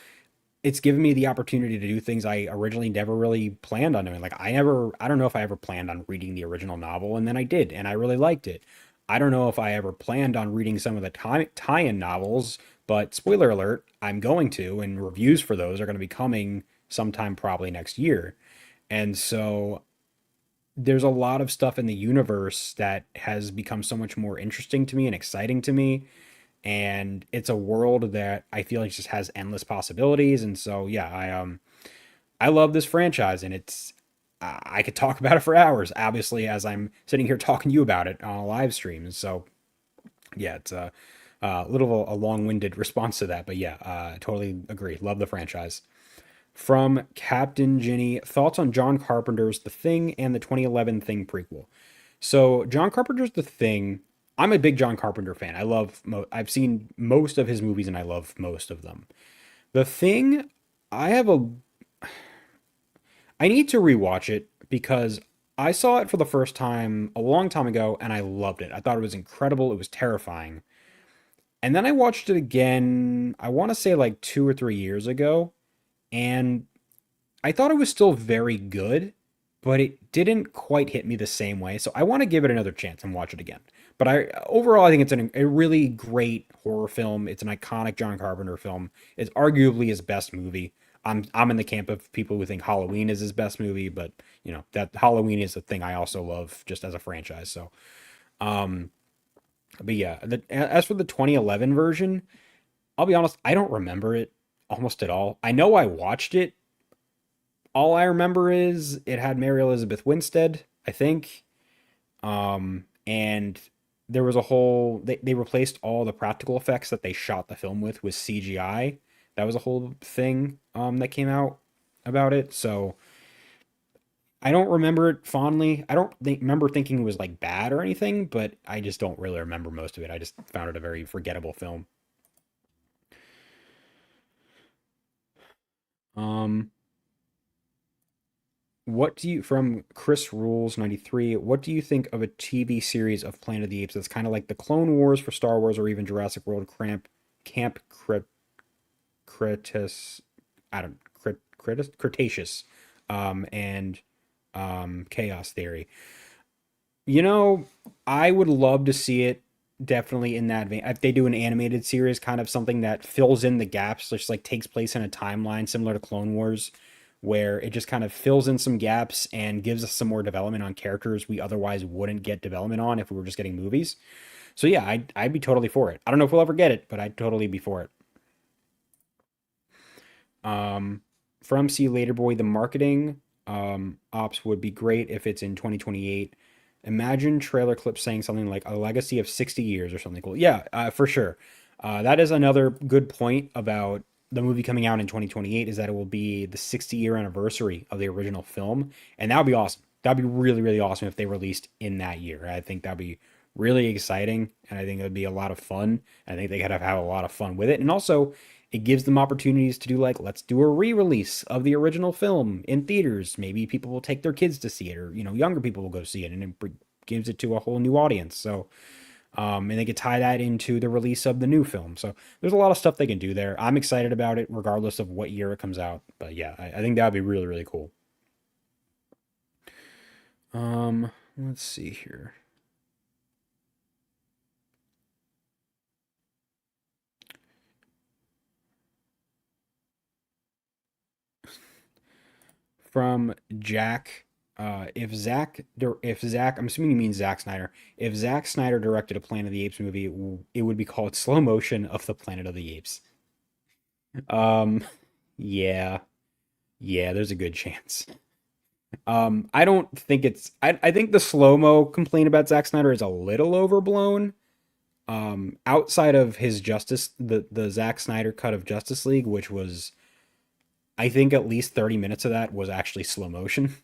it's given me the opportunity to do things I originally never really planned on doing. Like I don't know if I ever planned on reading the original novel, and then I did, and I really liked it. I don't know if I ever planned on reading some of the tie-in novels, but spoiler alert, I'm going to, and reviews for those are going to be coming sometime probably next year. And so there's a lot of stuff in the universe that has become so much more interesting to me and exciting to me, and it's a world that I feel like just has endless possibilities. And so yeah, I love this franchise, and I could talk about it for hours. Obviously, as I'm sitting here talking to you about it on a live stream. And so yeah, it's a little a long-winded response to that, but yeah, totally agree. Love the franchise. From Captain Ginny, thoughts on John Carpenter's The Thing and the 2011 Thing prequel. So John Carpenter's The Thing. I'm a big John Carpenter fan. I've seen most of his movies and I love most of them. The Thing, I have a I need to rewatch it because I saw it for the first time a long time ago and I loved it. I thought it was incredible. It was terrifying. And then I watched it again, I want to say like 2 or 3 years ago, and I thought it was still very good, but it didn't quite hit me the same way. So I want to give it another chance and watch it again. But overall, I think it's a really great horror film. It's an iconic John Carpenter film. It's arguably his best movie. I'm in the camp of people who think Halloween is his best movie, but that Halloween is a thing I also love just as a franchise. So, um, but yeah, as for the 2011 version, I'll be honest, I don't remember it almost at all. I know I watched it. All I remember is it had Mary Elizabeth Winstead, I think. And there was a whole they replaced all the practical effects that they shot the film with CGI. That was a whole thing that came out about it. So I don't remember it fondly. I don't remember thinking it was like bad or anything, but I just don't really remember most of it. I just found it a very forgettable film. Um, what do you from Chris Rules 93? What do you think of a TV series of Planet of the Apes that's kind of like the Clone Wars for Star Wars or even Jurassic World Camp Cretaceous, I don't Cretaceous, and Chaos Theory. You know, I would love to see it definitely in that vein. If they do an animated series, kind of something that fills in the gaps, just like takes place in a timeline similar to Clone Wars, where it just kind of fills in some gaps and gives us some more development on characters we otherwise wouldn't get development on if we were just getting movies. So yeah, I'd be totally for it. I don't know if we'll ever get it, but I'd totally be for it. Um, from See You Later Boy, the marketing ops would be great if it's in 2028. Imagine trailer clips saying something like a legacy of 60 years or something cool. Yeah, for sure. That is another good point about the movie coming out in 2028 is that it will be the 60-year anniversary of the original film. And that would be awesome. That'd be really, really awesome if they released in that year. I think that'd be really exciting. And I think it would be a lot of fun. I think they could have a lot of fun with it. And also, it gives them opportunities to do like let's do a re-release of the original film in theaters. Maybe people will take their kids to see it, or younger people will go see it, and it gives it to a whole new audience. So and they could tie that into the release of the new film. So there's a lot of stuff they can do there. I'm excited about it regardless of what year it comes out. But yeah, I think that would be really, really cool. Let's see here. From Jack. if Zach, I'm assuming you mean Zack Snyder. If Zack Snyder directed a Planet of the Apes movie, it would be called Slow Motion of the Planet of the Apes. Um, yeah, yeah, there's a good chance. I don't think I think the slow-mo complaint about Zack Snyder is a little overblown. Outside of his the Zack Snyder cut of Justice League, which was, I think at least 30 minutes of that was actually slow motion.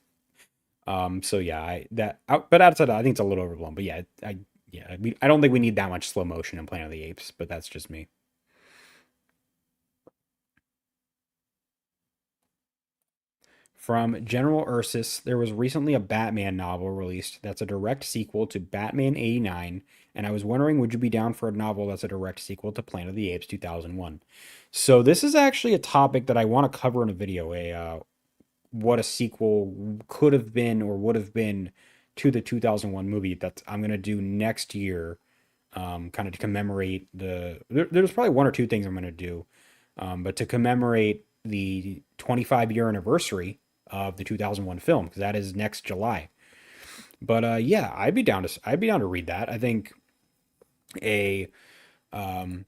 So yeah, but outside of that, I think it's a little overblown. But yeah, I don't think we need that much slow motion in Planet of the Apes, but that's just me. From General Ursus, there was recently a Batman novel released that's a direct sequel to Batman 89, and I was wondering, would you be down for a novel that's a direct sequel to Planet of the Apes 2001? So this is actually a topic that I want to cover in a video, what a sequel could have been or would have been to the 2001 movie that I'm going to do next year, kind of to commemorate there's probably one or two things I'm going to do, but to commemorate the 25-year anniversary of the 2001 film, because that is next July. But yeah, I'd be down to read that. I think a um,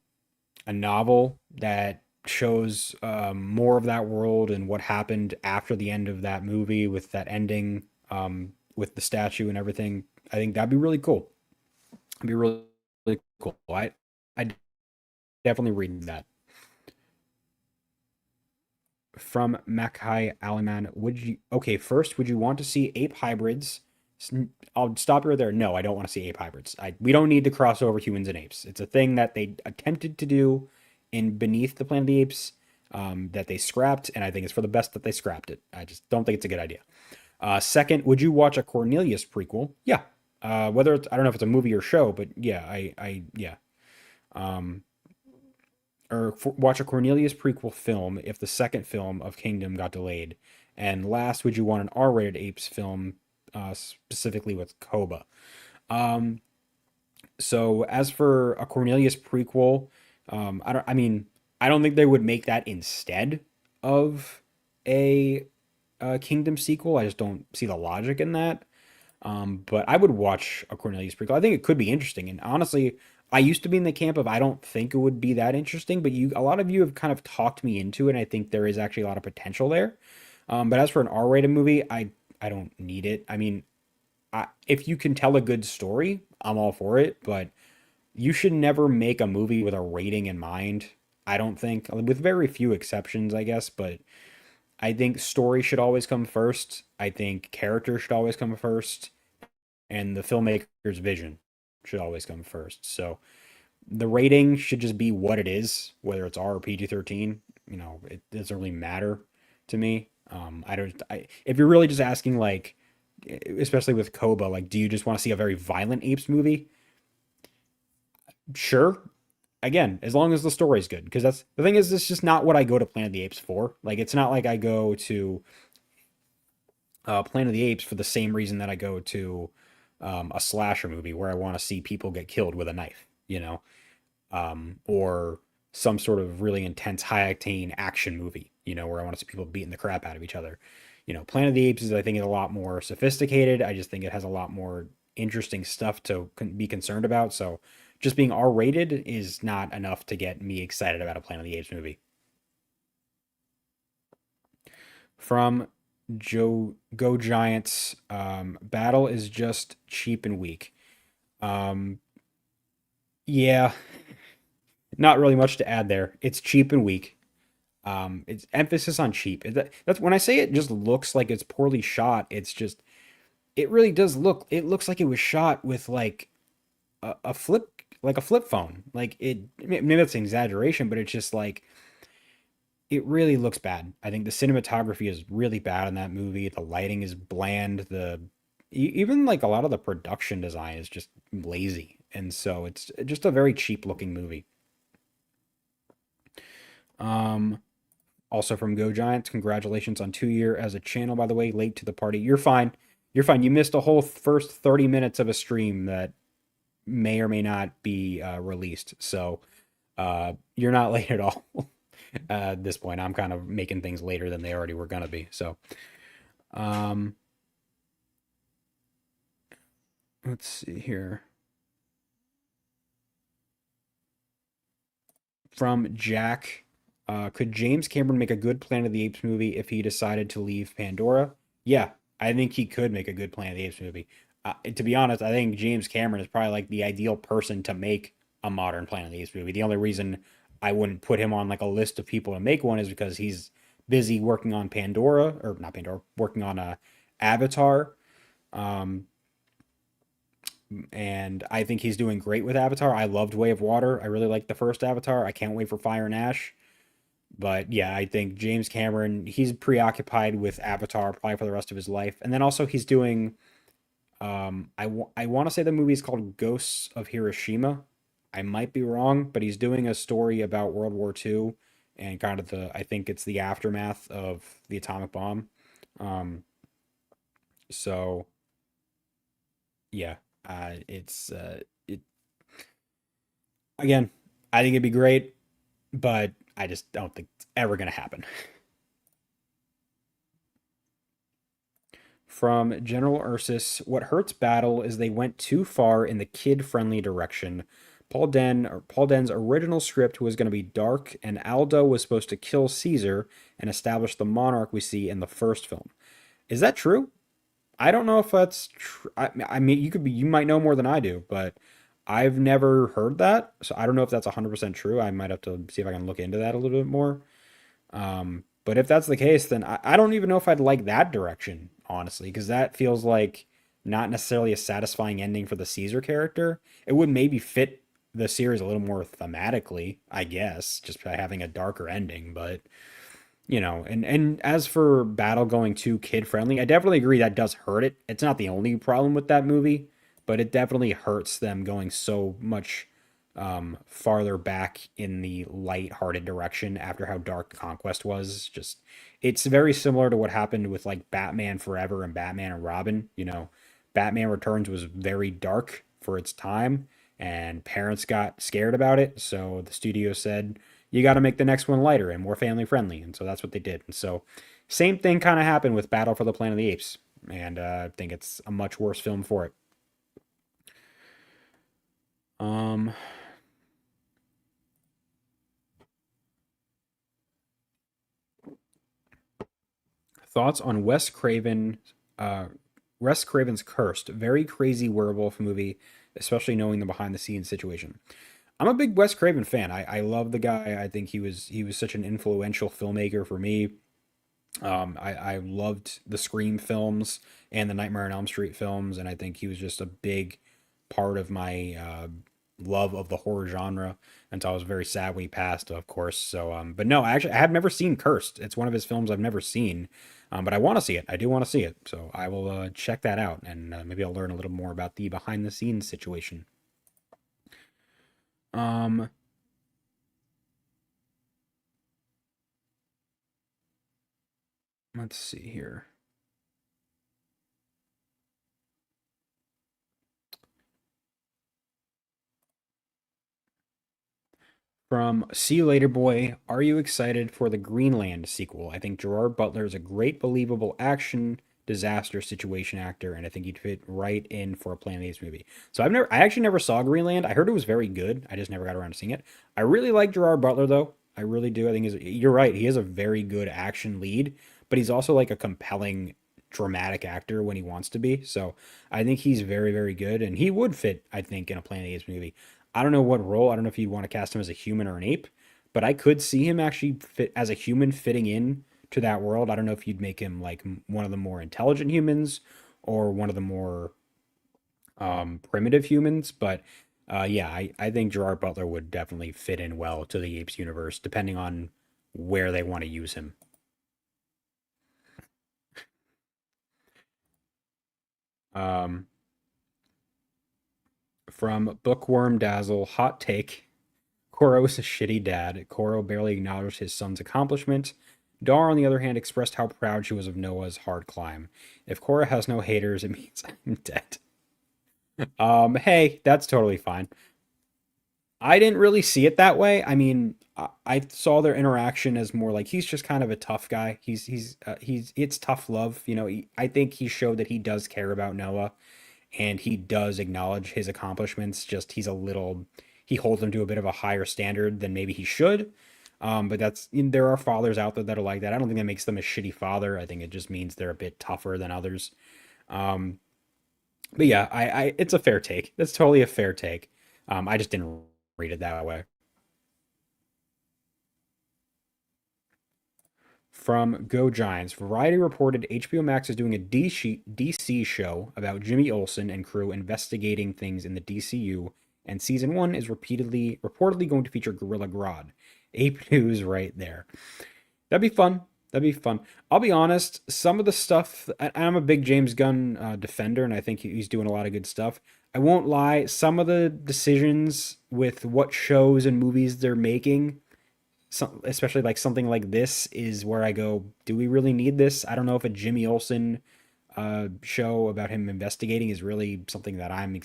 a novel that shows more of that world and what happened after the end of that movie with that ending, with the statue and everything. I think that'd be really cool. It'd be really, really cool. I definitely read that. From Makai Aliman, would you okay, first, would you want to see ape hybrids? I'll stop you right there. No, I don't want to see ape hybrids. We don't need to cross over humans and apes. It's a thing that they attempted to do in Beneath the Planet of the Apes, that they scrapped, and I think it's for the best that they scrapped it. I just don't think it's a good idea. Second, would you watch a Cornelius prequel? Yeah. Whether it's, I don't know if it's a movie or show, but yeah, yeah. Um, watch a Cornelius prequel film if the second film of Kingdom got delayed. And last, would you want an R-rated Apes film, specifically with Koba? Um, so as for a Cornelius prequel, I mean, I don't think they would make that instead of a, Kingdom sequel. I just don't see the logic in that. But I would watch a Cornelius prequel. I think it could be interesting. And honestly, I used to be in the camp of I don't think it would be that interesting, but a lot of you have kind of talked me into it. And I think there is actually a lot of potential there. But as for an R-rated movie, I don't need it. I mean, if you can tell a good story, I'm all for it. But you should never make a movie with a rating in mind. I don't think, with very few exceptions, I guess. But I think story should always come first. I think character should always come first, and the filmmaker's vision should always come first. So the rating should just be what it is, whether it's R or PG-13. It doesn't really matter to me. I don't. If you're really just asking, like, especially with Koba, like, do you just want to see a very violent apes movie? Sure. Again, as long as the story's good, because that's the thing is, it's just not what I go to Planet of the Apes for. Like, it's not like I go to Planet of the Apes for the same reason that I go to a slasher movie where I want to see people get killed with a knife, or some sort of really intense, high octane action movie, where I want to see people beating the crap out of each other. Planet of the Apes is, I think, is a lot more sophisticated. I just think it has a lot more interesting stuff to be concerned about. So just being R rated is not enough to get me excited about a Planet of the Apes movie. From Joe Go Giants, battle is just cheap and weak. Um, yeah, not really much to add there. It's cheap and weak. It's emphasis on cheap. That's when I say it just looks like it's poorly shot. It's just it really does look. It looks like it was shot with like a flip phone. Like it. Maybe that's an exaggeration, but it's just like it really looks bad. I think the cinematography is really bad in that movie. The lighting is bland. Even like a lot of the production design is just lazy, and so it's just a very cheap looking movie. Um, Also from Go Giants, congratulations on 2 year as a channel. By the way, late to the party. You're fine. You're fine. You missed a whole first 30 minutes of a stream that may or may not be released. So you're not late at all. At this point, I'm kind of making things later than they already were gonna be. So, um, Let's see here. From Jack, could James Cameron make a good Planet of the Apes movie if he decided to leave Pandora? Yeah, I think he could make a good Planet of the Apes movie. To be honest, I think James Cameron is probably like the ideal person to make a modern Planet of the Apes movie. The only reason I wouldn't put him on like a list of people to make one is because he's busy working on Pandora, or not Pandora, working on Avatar. Um, and I think he's doing great with Avatar. I loved Way of Water. I really liked the first Avatar. I can't wait for Fire and Ash. But yeah, I think James Cameron, he's preoccupied with Avatar probably for the rest of his life. And then also he's doing I want to say the movie is called Ghosts of Hiroshima. I might be wrong, but he's doing a story about World War II and kind of the I think it's the aftermath of the atomic bomb. Um so yeah, it's it again, I think it'd be great, but I just don't think it's ever going to happen. From General Ursus, what hurts Battle is they went too far in the kid-friendly direction. Paul Den's original script was going to be dark, and Aldo was supposed to kill Caesar and establish the monarch we see in the first film. Is that true? I don't know if that's true. I mean, you might know more than I do, but I've never heard that, so I don't know if that's 100% true. I might have to see if I can look into that a little bit more. But if that's the case, then I don't even know if I'd like that direction, honestly, because that feels like not necessarily a satisfying ending for the Caesar character. It would maybe fit the series a little more thematically, I guess, just by having a darker ending. But and as for Battle going too kid friendly, I definitely agree that does hurt it. It's not the only problem with that movie, but it definitely hurts them going so much farther back in the light-hearted direction after how dark Conquest was. Just it's very similar to what happened with like Batman Forever and Batman and Robin. Batman Returns was very dark for its time, and parents got scared about it, so the studio said you got to make the next one lighter and more family friendly, and so that's what they did. And so same thing kind of happened with Battle for the Planet of the Apes, and I think it's a much worse film for it. Um, Thoughts on uh, Wes Craven's Cursed? Very crazy werewolf movie, especially knowing the behind the scenes situation. I'm a big Wes Craven fan. I love the guy. I think he was such an influential filmmaker for me. I loved the Scream films and the Nightmare on Elm Street films, and I think he was just a big part of my love of the horror genre. Until I was very sad when he passed, of course. So, but no, actually, I have never seen Cursed. It's one of his films I've never seen, but I want to see it. I do want to see it, so I will check that out, and maybe I'll learn a little more about the behind the scenes situation. Um, let's see here. From See You Later Boy, are you excited for the Greenland sequel? I think Gerard Butler is a great, believable action disaster situation actor, and I think he'd fit right in for a Planet of the Apes movie. So I actually never saw Greenland. I heard it was very good. I just never got around to seeing it. I really like Gerard Butler though. I really do. I think you're right. He is a very good action lead, but he's also like a compelling dramatic actor when he wants to be. So I think he's very, very good, and he would fit, I think, in a Planet of the Apes movie. I don't know what role. I don't know if you'd want to cast him as a human or an ape, but I could see him actually fit as a human fitting in to that world. I don't know if you'd make him like one of the more intelligent humans or one of the more primitive humans, but yeah, I think Gerard Butler would definitely fit in well to the Apes universe, depending on where they want to use him. Um, from Bookworm Dazzle, hot take. Koro is a shitty dad. Koro barely acknowledged his son's accomplishment. Dar, on the other hand, expressed how proud she was of Noah's hard climb. If Korra has no haters, it means I'm dead. Hey, that's totally fine. I didn't really see it that way. I mean, I saw their interaction as more like he's just kind of a tough guy. He's it's tough love. I think he showed that he does care about Noah, and he does acknowledge his accomplishments. Just he holds them to a bit of a higher standard than maybe he should. But there are fathers out there that are like that. I don't think that makes them a shitty father. I think it just means they're a bit tougher than others. Um, but yeah, it's a fair take. That's totally a fair take. I just didn't read it that way. From Go Giants, Variety reported HBO Max is doing a DC show about Jimmy Olsen and crew investigating things in the DCU, and season one is reportedly going to feature Gorilla Grodd. Ape News right there. That'd be fun. That'd be fun. I'll be honest. Some of the stuff, I'm a big James Gunn defender, and I think he's doing a lot of good stuff. I won't lie. Some of the decisions with what shows and movies they're making, especially like something like this, is where I go, do we really need this? I don't know if a Jimmy Olsen show about him investigating is really something that I'm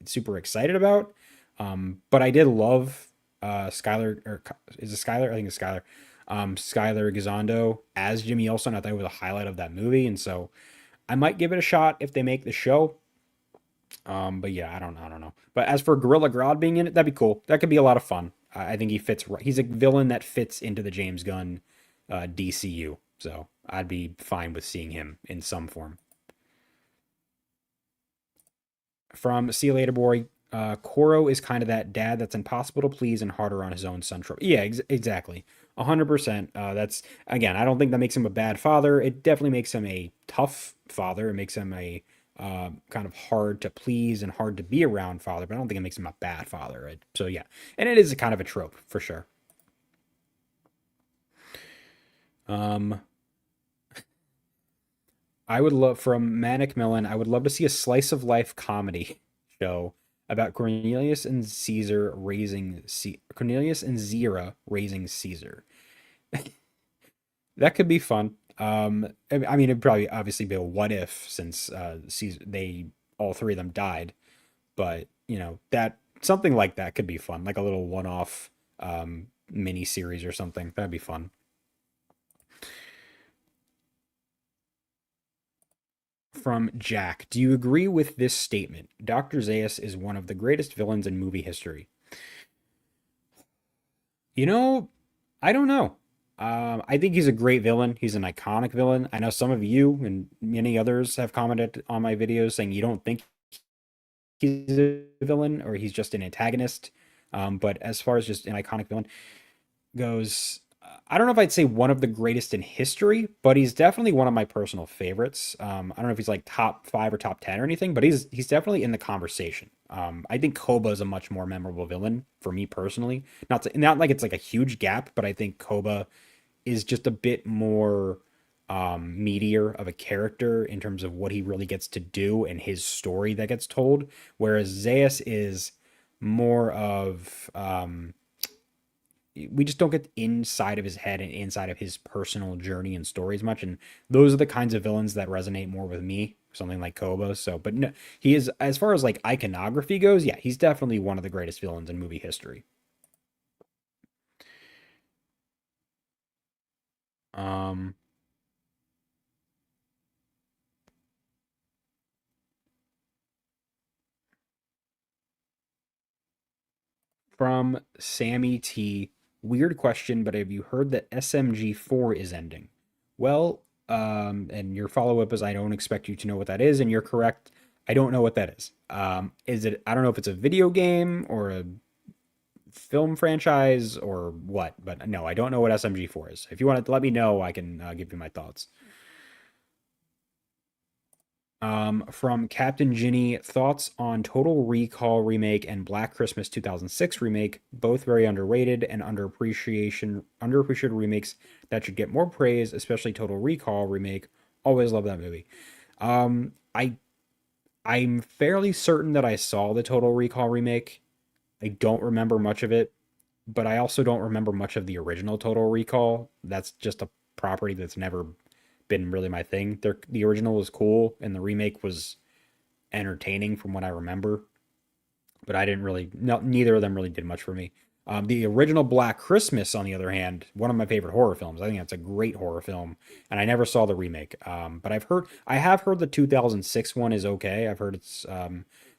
super excited about. But I did love Skylar, or is it Skylar? I think it's Skylar. Skylar Gisondo as Jimmy Olsen. I thought it was a highlight of that movie, and so I might give it a shot if they make the show. But yeah, I don't know. But as for Gorilla Grodd being in it, that'd be cool. That could be a lot of fun. I think he fits. He's a villain that fits into the James Gunn DCU, so I'd be fine with seeing him in some form. From See You Later Boy, Koro is kind of that dad that's impossible to please and harder on his own son. Yeah, exactly. 100%. That's, again, I don't think that makes him a bad father. It definitely makes him a tough father. It makes him a kind of hard to please and hard to be around father, but I don't think it makes him a bad father. Right? So, yeah. And it is a kind of a trope for sure. Um, I would love from Manic Millen. I would love to see a slice of life comedy show about Cornelius and Zira raising Caesar. That could be fun. I mean, it'd probably obviously be a what if since Caesar, they all three of them died, but that something like that could be fun, like a little one-off mini series or something. That'd be fun. From Jack, do you agree with this statement? Dr. Zaius is one of the greatest villains in movie history. You know, I don't know. I think he's a great villain. He's an iconic villain. I know some of you and many others have commented on my videos saying you don't think he's a villain or he's just an antagonist. But as far as just an iconic villain goes, I don't know if I'd say one of the greatest in history, but he's definitely one of my personal favorites. I don't know if he's like top five or top 10 or anything, but he's definitely in the conversation. I think Koba is a much more memorable villain for me personally. Not like it's like a huge gap, but I think Koba is just a bit more meatier of a character in terms of what he really gets to do and his story that gets told, whereas Zaius is more of we just don't get inside of his head and inside of his personal journey and story as much. And those are the kinds of villains that resonate more with me, something like Kobo. So, but no, he is, as far as like iconography goes, yeah, he's definitely one of the greatest villains in movie history. Um, from Sammy T. Weird question, but have you heard that SMG4 is ending? Well, and your follow up is I don't expect you to know what that is, and you're correct. I don't know what that is. Is it? I don't know if it's a video game or a film franchise or what, but no, I don't know what SMG4 is. If you want to let me know, I can give you my thoughts. From Captain Ginny, thoughts on Total Recall remake and Black Christmas 2006 remake, both very underrated and underappreciated remakes that should get more praise, especially Total Recall remake. Always love that movie. Um, I I'm fairly certain that I saw the Total Recall remake. I don't remember much of it, but I also don't remember much of the original Total Recall. That's just a property that's never been really my thing. The original was cool, and the remake was entertaining from what I remember, but I didn't really. No, neither of them really did much for me. The original Black Christmas, on the other hand, one of my favorite horror films. I think that's a great horror film, and I never saw the remake. But I have heard the 2006 one is okay. I've heard it's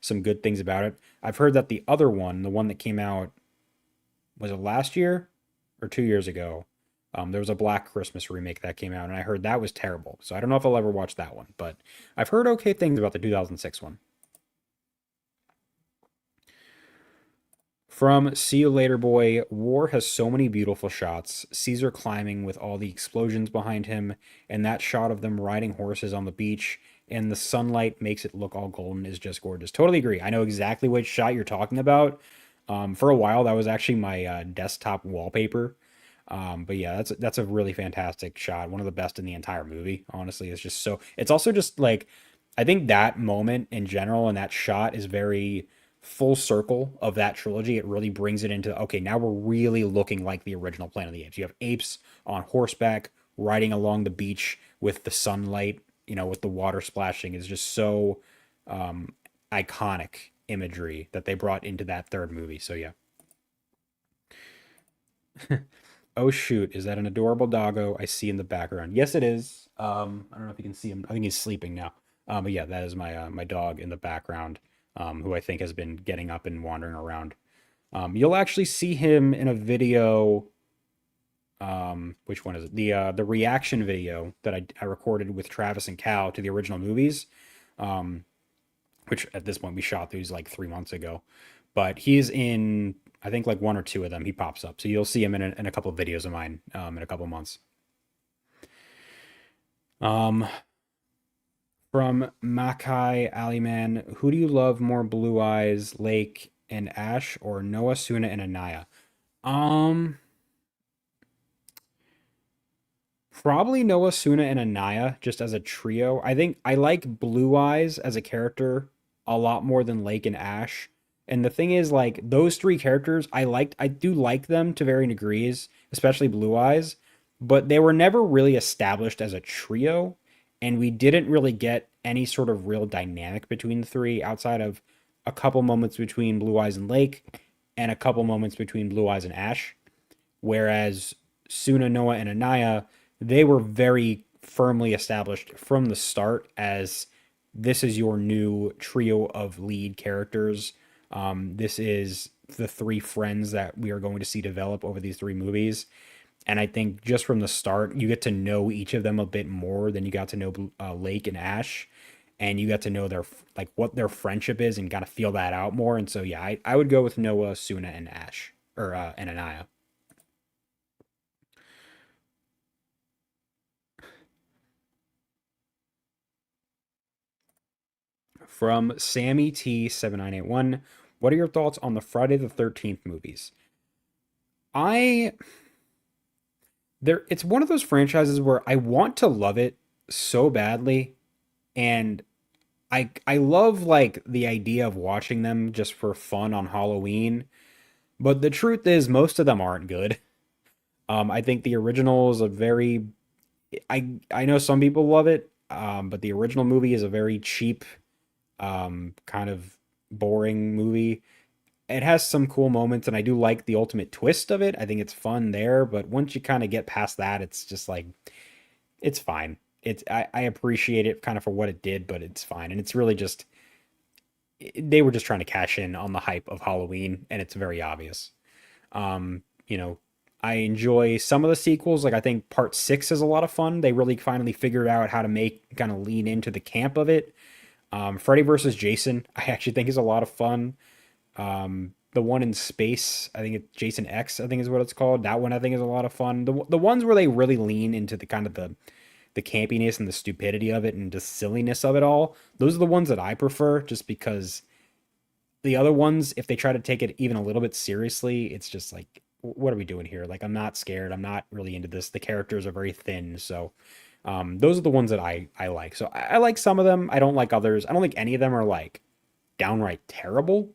some good things about it. I've heard that the other one, the one that came out, was it last year or 2 years ago? There was a Black Christmas remake that came out, and I heard that was terrible. So I don't know if I'll ever watch that one, but I've heard okay things about the 2006 one. From See You Later Boy, War has so many beautiful shots. Caesar climbing with all the explosions behind him, and that shot of them riding horses on the beach, and the sunlight makes it look all golden is just gorgeous. Totally agree. I know exactly which shot you're talking about. For a while, that was actually my desktop wallpaper. But yeah, that's a really fantastic shot. One of the best in the entire movie. Honestly, it's just so. It's also just like I think that moment in general and that shot is very full circle of that trilogy. It really brings it into okay, now we're really looking like the original Planet of the Apes. You have apes on horseback riding along the beach with the sunlight, with the water splashing. Is just so um, iconic imagery that they brought into that third movie. So yeah. Oh shoot, is that an adorable doggo I see in the background? Yes, it is. I don't know if you can see him. I think he's sleeping now. But yeah, that is my dog in the background, who I think has been getting up and wandering around. You'll actually see him in a video. Which one is it? The reaction video that I recorded with Travis and Cal to the original movies. Um, which at this point we shot these like 3 months ago. But he's in, I think, like one or two of them. He pops up, so you'll see him in a couple of videos of mine in a couple of months. Um, from Makai Aliman, who do you love more, Blue Eyes, Lake, and Ash, or Noah, Suna, and Anaya? Um, Probably Noah, Suna, and Anaya just as a trio. I think I like Blue Eyes as a character a lot more than Lake and Ash. And the thing is, like, those three characters, I do like them to varying degrees, especially Blue Eyes, but they were never really established as a trio, and we didn't really get any sort of real dynamic between the three outside of a couple moments between Blue Eyes and Lake and a couple moments between Blue Eyes and Ash. Whereas Suna, Noah, and Anaya, they were very firmly established from the start as this is your new trio of lead characters. This is the three friends that we are going to see develop over these three movies. And I think just from the start, you get to know each of them a bit more than you got to know Lake and Ash, and you got to know their like what their friendship is and kind of feel that out more. And so yeah, I would go with Noah, Suna, and Ash or and Anaya. From Sammy T7981, what are your thoughts on the Friday the 13th movies? I it's one of those franchises where I want to love it so badly, and I love like the idea of watching them just for fun on Halloween, but the truth is most of them aren't good. I think the original is a very I know some people love it, but the original movie is a very cheap, kind of boring movie. It has some cool moments, and I do like the ultimate twist of it. I think it's fun there, but once you kind of get past that, it's just like it's fine. I appreciate it kind of for what it did, but it's fine. And it's really just they were just trying to cash in on the hype of Halloween, and it's very obvious. Um, you know, I enjoy some of the sequels. Like I think part six is a lot of fun. They really finally figured out how to make kind of lean into the camp of it. Freddy versus Jason, I actually think is a lot of fun. The one in space, I think it's Jason X, I think is what it's called. That one I think is a lot of fun. The ones where they really lean into the kind of the campiness and the stupidity of it and the silliness of it all. Those are the ones that I prefer, just because the other ones, if they try to take it even a little bit seriously, it's just like, what are we doing here? Like, I'm not scared. I'm not really into this. The characters are very thin, so those are the ones that I like. So I like some of them. I don't like others. I don't think any of them are like downright terrible,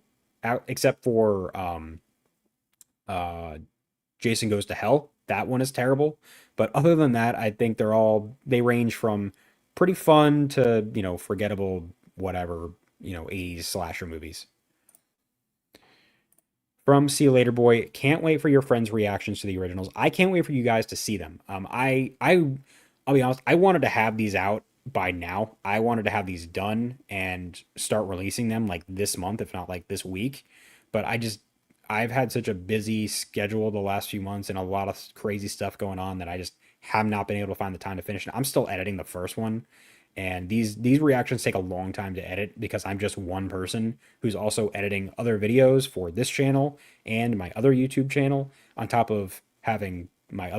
except for uh, Jason Goes to Hell. That one is terrible. But other than that, I think they range from pretty fun to, forgettable, whatever, 80s slasher movies. From See You Later Boy, can't wait for your friends' reactions to the originals. I can't wait for you guys to see them. I'll be honest, I wanted to have these out by now. I wanted to have these done and start releasing them like this month, if not like this week. But I've had such a busy schedule the last few months and a lot of crazy stuff going on that I just have not been able to find the time to finish it. I'm still editing the first one, and these reactions take a long time to edit because I'm just one person who's also editing other videos for this channel and my other YouTube channel on top of having my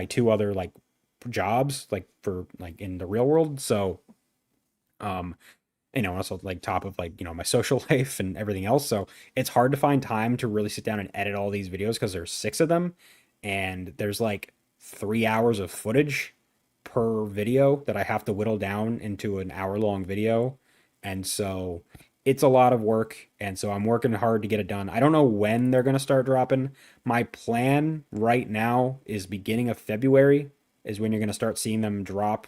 two other like jobs like for like in the real world. So um also like top of like my social life and everything else. So it's hard to find time to really sit down and edit all these videos because there's six of them, and there's like 3 hours of footage per video that I have to whittle down into an hour long video. And so it's a lot of work. And so I'm working hard to get it done. I don't know when they're going to start dropping. My plan right now is beginning of February is when you're going to start seeing them drop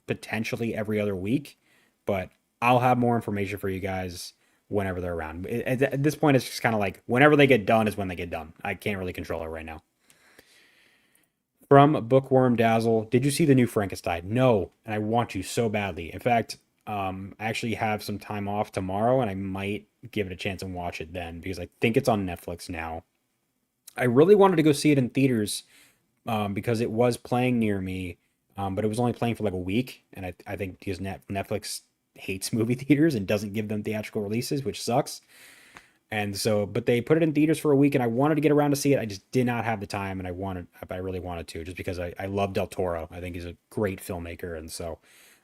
potentially every other week. But I'll have more information for you guys whenever they're around. At this point, it's just kind of like whenever they get done is when they get done. I can't really control it right now. From Bookworm Dazzle, did you see the new Frankenstein? No, and I want you so badly. In fact, I actually have some time off tomorrow, and I might give it a chance and watch it then because I think it's on Netflix now. I really wanted to go see it in theaters because it was playing near me, but it was only playing for like a week, and I think because Netflix hates movie theaters and doesn't give them theatrical releases, which sucks. And so, but they put it in theaters for a week, and I wanted to get around to see it. I just did not have the time, and I really wanted to, just because I love Del Toro. I think he's a great filmmaker, and so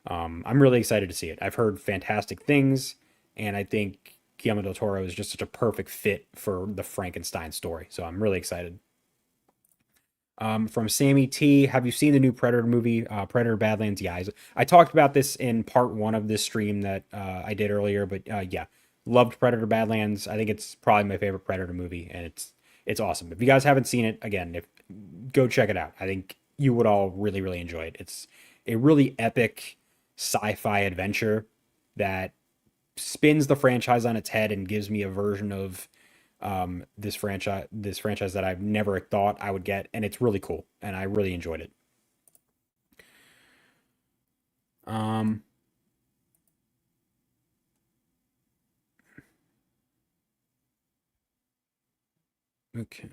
I'm really excited to see it. I've heard fantastic things, and I think Guillermo del Toro is just such a perfect fit for the Frankenstein story. So I'm really excited. From Sammy T, have you seen the new Predator movie, Predator Badlands? Yeah, I talked about this in part one of this stream that I did earlier, but yeah, loved Predator Badlands. I think it's probably my favorite Predator movie, and it's awesome. If you guys haven't seen it, again, if go check it out. I think you would all really really enjoy it. It's a really epic sci-fi adventure that spins the franchise on its head and gives me a version of this franchise that I've never thought I would get, and it's really cool, and I really enjoyed it. Um, okay.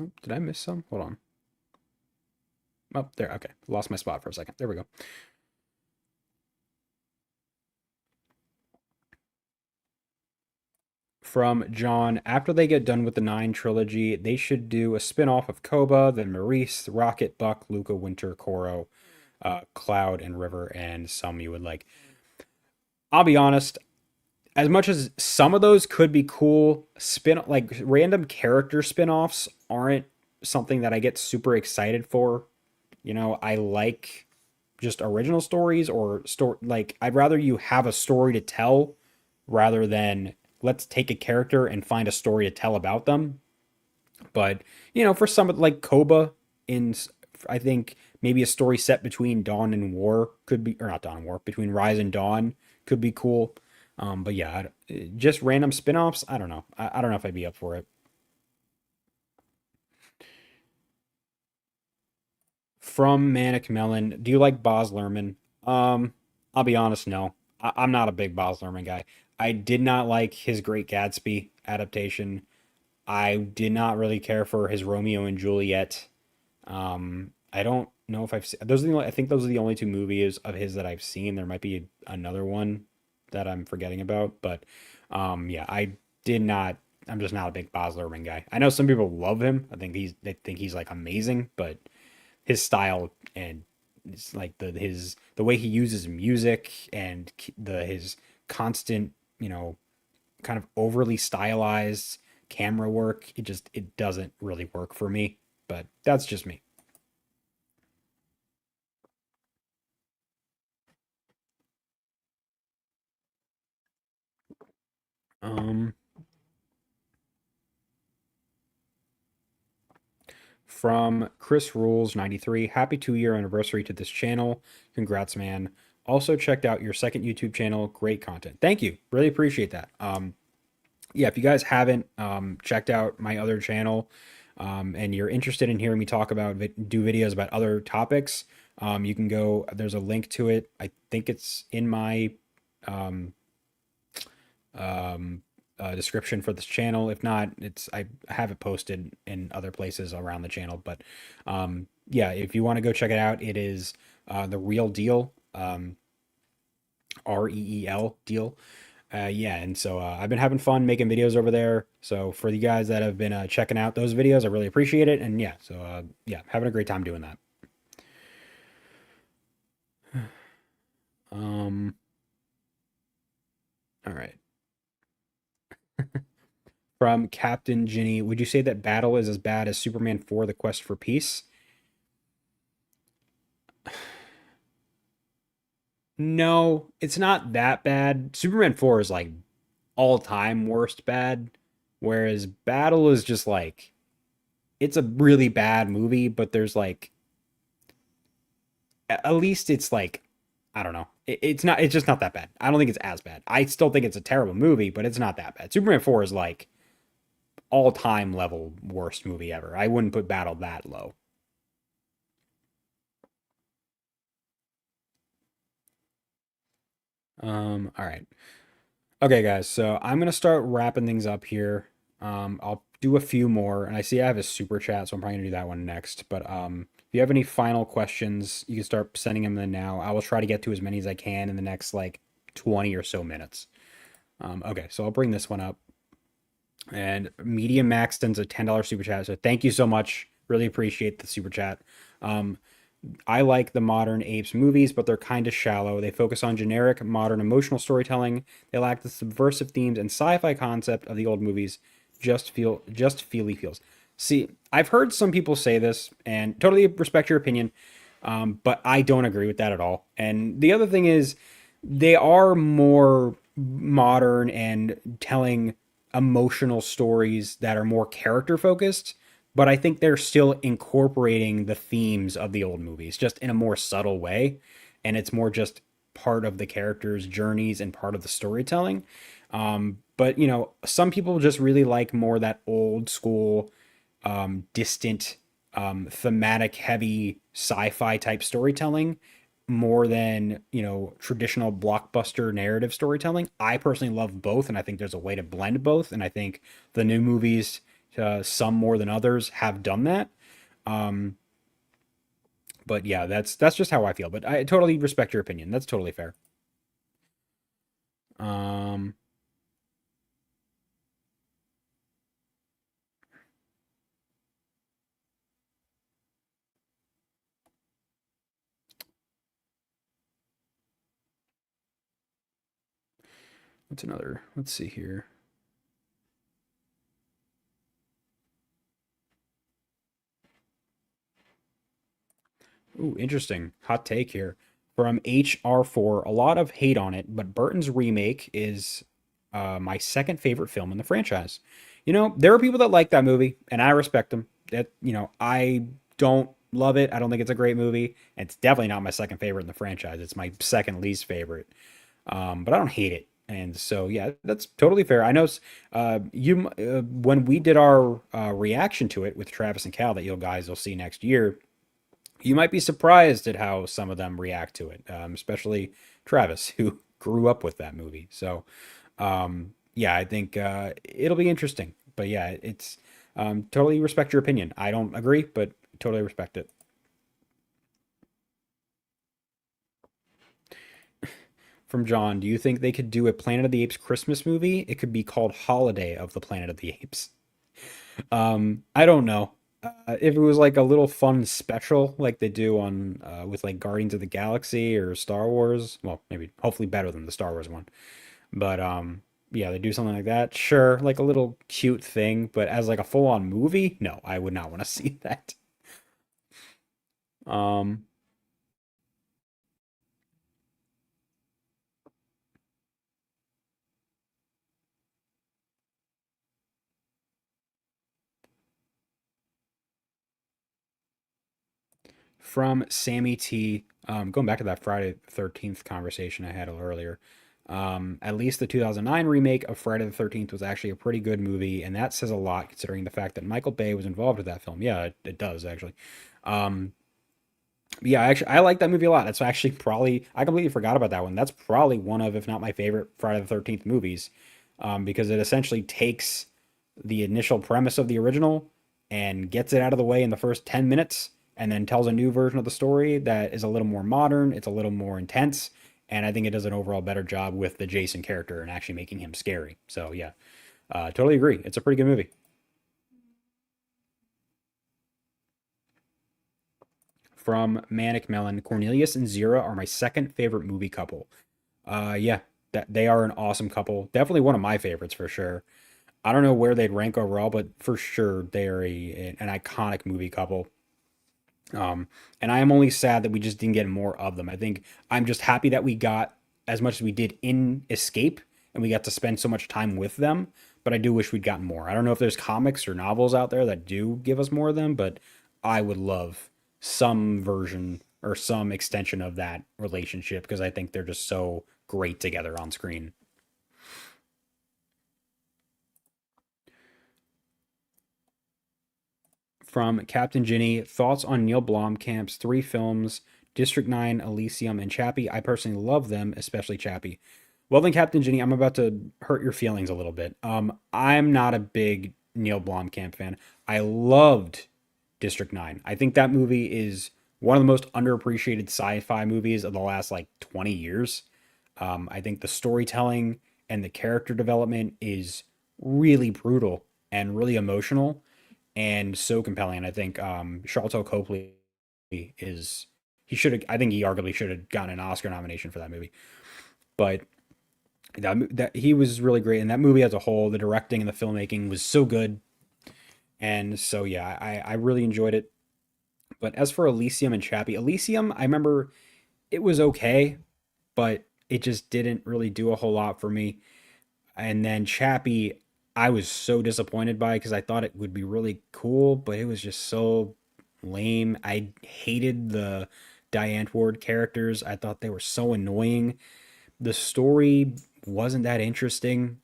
Oh, did I miss some? Hold on. Oh, there. Okay, lost my spot for a second. There we go. From John, after they get done with the Nine trilogy, they should do a spin-off of Koba, then Maurice, Rocket, Buck, Luca, Winter, Koro, Cloud, and River, and some you would like. I'll be honest, as much as some of those could be cool, like random character spin-offs aren't something that I get super excited for. I like just original stories or story like I'd rather you have a story to tell rather than let's take a character and find a story to tell about them. But, for some like Koba in I think maybe a story set between Dawn and War could be, or not Dawn and War, between Rise and Dawn could be cool. But yeah, just random spin-offs, I don't know. I don't know if I'd be up for it. From Manic Melon, do you like Baz Luhrmann? I'll be honest, no. I'm not a big Baz Luhrmann guy. I did not like his Great Gatsby adaptation. I did not really care for his Romeo and Juliet. I don't know if I've seen those are the only, I think those are the only two movies of his that I've seen. There might be another one that I'm forgetting about, but yeah, I did not. I'm just not a big Baz Luhrmann guy. I know some people love him. They think he's like amazing, but his style and it's like the way he uses music and the his constant, kind of overly stylized camera work, it doesn't really work for me. But that's just me. Um, from Chris Rules 93. Happy 2 year anniversary to this channel. Congrats, man. Also checked out your second YouTube channel. Great content. Thank you. Really appreciate that. Yeah, if you guys haven't checked out my other channel and you're interested in hearing me talk about do videos about other topics, you can go. There's a link to it. I think it's in my um, um, description for this channel. If not, I have it posted in other places around the channel. But yeah, if you want to go check it out, it is the Real Deal, REEL deal. Yeah, and so I've been having fun making videos over there. So for you guys that have been checking out those videos, I really appreciate it. And yeah, so yeah, having a great time doing that. Um, all right. From Captain Ginny, would you say that Battle is as bad as Superman 4: The Quest for Peace? No, it's not that bad. Superman 4 is like all-time worst bad, whereas Battle is just like it's a really bad movie, but there's like at least it's like I don't know. It's not. It's just not that bad. I don't think it's as bad. I still think it's a terrible movie, but it's not that bad. Superman 4 is like all time level worst movie ever. I wouldn't put Battle that low. All right. Okay, guys. So I'm gonna start wrapping things up here. I'll do a few more, and I see I have a super chat, so I'm probably gonna do that one next. But if you have any final questions, you can start sending them in now. I will try to get to as many as I can in the next like 20 or so minutes. Okay, so I'll bring this one up. And Medium Max sends a $10 super chat. So thank you so much. Really appreciate the super chat. Um, I like the modern Apes movies, but they're kind of shallow. They focus on generic, modern emotional storytelling. They lack the subversive themes and sci-fi concept of the old movies. Just feely feels. See, I've heard some people say this, and totally respect your opinion, but I don't agree with that at all. And the other thing is, they are more modern and telling emotional stories that are more character focused, but I think they're still incorporating the themes of the old movies just in a more subtle way. And it's more just part of the characters' journeys and part of the storytelling. But, you know, some people just really like more that old school, distant, thematic heavy sci-fi type storytelling more than, you know, traditional blockbuster narrative storytelling. I personally love both, and I think there's a way to blend both. And I think the new movies, some more than others, have done that. Um, but yeah, that's just how I feel. But I totally respect your opinion. That's totally fair. Um, what's another? Let's see here. Ooh, interesting. Hot take here. From HR4, a lot of hate on it, but Burton's remake is my second favorite film in the franchise. You know, there are people that like that movie, and I respect them. That, you know, I don't love it. I don't think it's a great movie. And it's definitely not my second favorite in the franchise. It's my second least favorite. But I don't hate it. And so, yeah, that's totally fair. I know when we did our reaction to it with Travis and Cal that you guys will see next year, you might be surprised at how some of them react to it, especially Travis, who grew up with that movie. So, yeah, I think it'll be interesting. But yeah, it's totally respect your opinion. I don't agree, but totally respect it. From John, do you think they could do a Planet of the Apes Christmas movie? It could be called Holiday of the Planet of the Apes. I don't know. If it was like a little fun special like they do on with like Guardians of the Galaxy or Star Wars, well, maybe hopefully better than the Star Wars one. But yeah, they do something like that. Sure, like a little cute thing, but as like a full-on movie, no, I would not want to see that. Um, from Sammy T. Going back to that Friday the 13th conversation I had a little earlier. At least the 2009 remake of Friday the 13th was actually a pretty good movie, and that says a lot considering the fact that Michael Bay was involved with that film. Yeah, it does actually. Um, yeah, I like that movie a lot. That's actually probably I completely forgot about that one. That's probably one of, if not my favorite Friday the 13th movies, because it essentially takes the initial premise of the original and gets it out of the way in the first 10 minutes, and then tells a new version of the story that is a little more modern, it's a little more intense, and I think it does an overall better job with the Jason character and actually making him scary. So yeah, totally agree. It's a pretty good movie. From Manic Melon, Cornelius and Zira are my second favorite movie couple. Yeah, that they are an awesome couple. Definitely one of my favorites for sure. I don't know where they'd rank overall, but for sure they are an iconic movie couple. And I am only sad that we just didn't get more of them. I think I'm just happy that we got as much as we did in Escape, and we got to spend so much time with them. But I do wish we'd gotten more. I don't know if there's comics or novels out there that do give us more of them, but I would love some version or some extension of that relationship because I think they're just so great together on screen. From Captain Ginny, thoughts on Neil Blomkamp's three films, District 9, Elysium, and Chappie. I personally love them, especially Chappie. Well, then, Captain Ginny, I'm about to hurt your feelings a little bit. I'm not a big Neil Blomkamp fan. I loved District 9. I think that movie is one of the most underappreciated sci-fi movies of the last like 20 years. I think the storytelling and the character development is really brutal and really emotional and so compelling. And I think Charlton Copley is he should have. I think he arguably should have gotten an Oscar nomination for that movie. But that he was really great, and that movie as a whole, the directing and the filmmaking was so good. And so yeah, I really enjoyed it. But as for Elysium and Chappie, Elysium, I remember it was okay, but it just didn't really do a whole lot for me. And then Chappie, I was so disappointed by because I thought it would be really cool, but it was just so lame. I hated the Diane Ward characters. I thought they were so annoying. The story wasn't that interesting.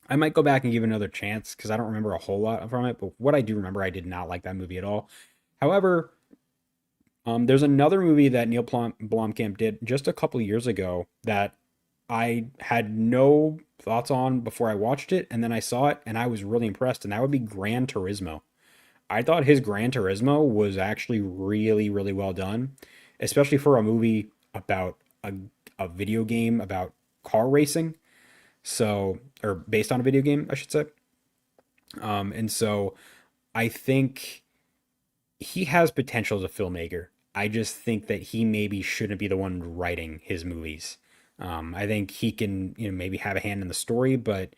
I might go back and give it another chance because I don't remember a whole lot from it, but what I do remember, I did not like that movie at all. However, there's another movie that Neil Blomkamp did just a couple years ago that I had no thoughts on before I watched it, and then I saw it, and I was really impressed, and that would be Gran Turismo. I thought his Gran Turismo was actually really, really well done, especially for a movie about a video game about car racing. So, or based on a video game, I should say. And so I think he has potential as a filmmaker. I just think that he maybe shouldn't be the one writing his movies. I think he can, maybe have a hand in the story, but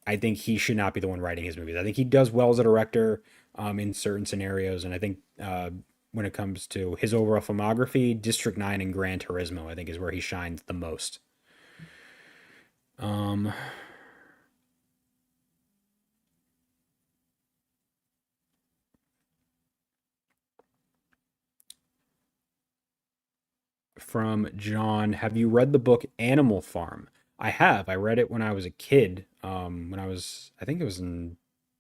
I think he should not be the one writing his movies. I think he does well as a director in certain scenarios, and I think when it comes to his overall filmography, District 9 and Gran Turismo, I think is where he shines the most. Um, from John, have you read the book Animal Farm? I have. I read it when I was a kid. I think it was in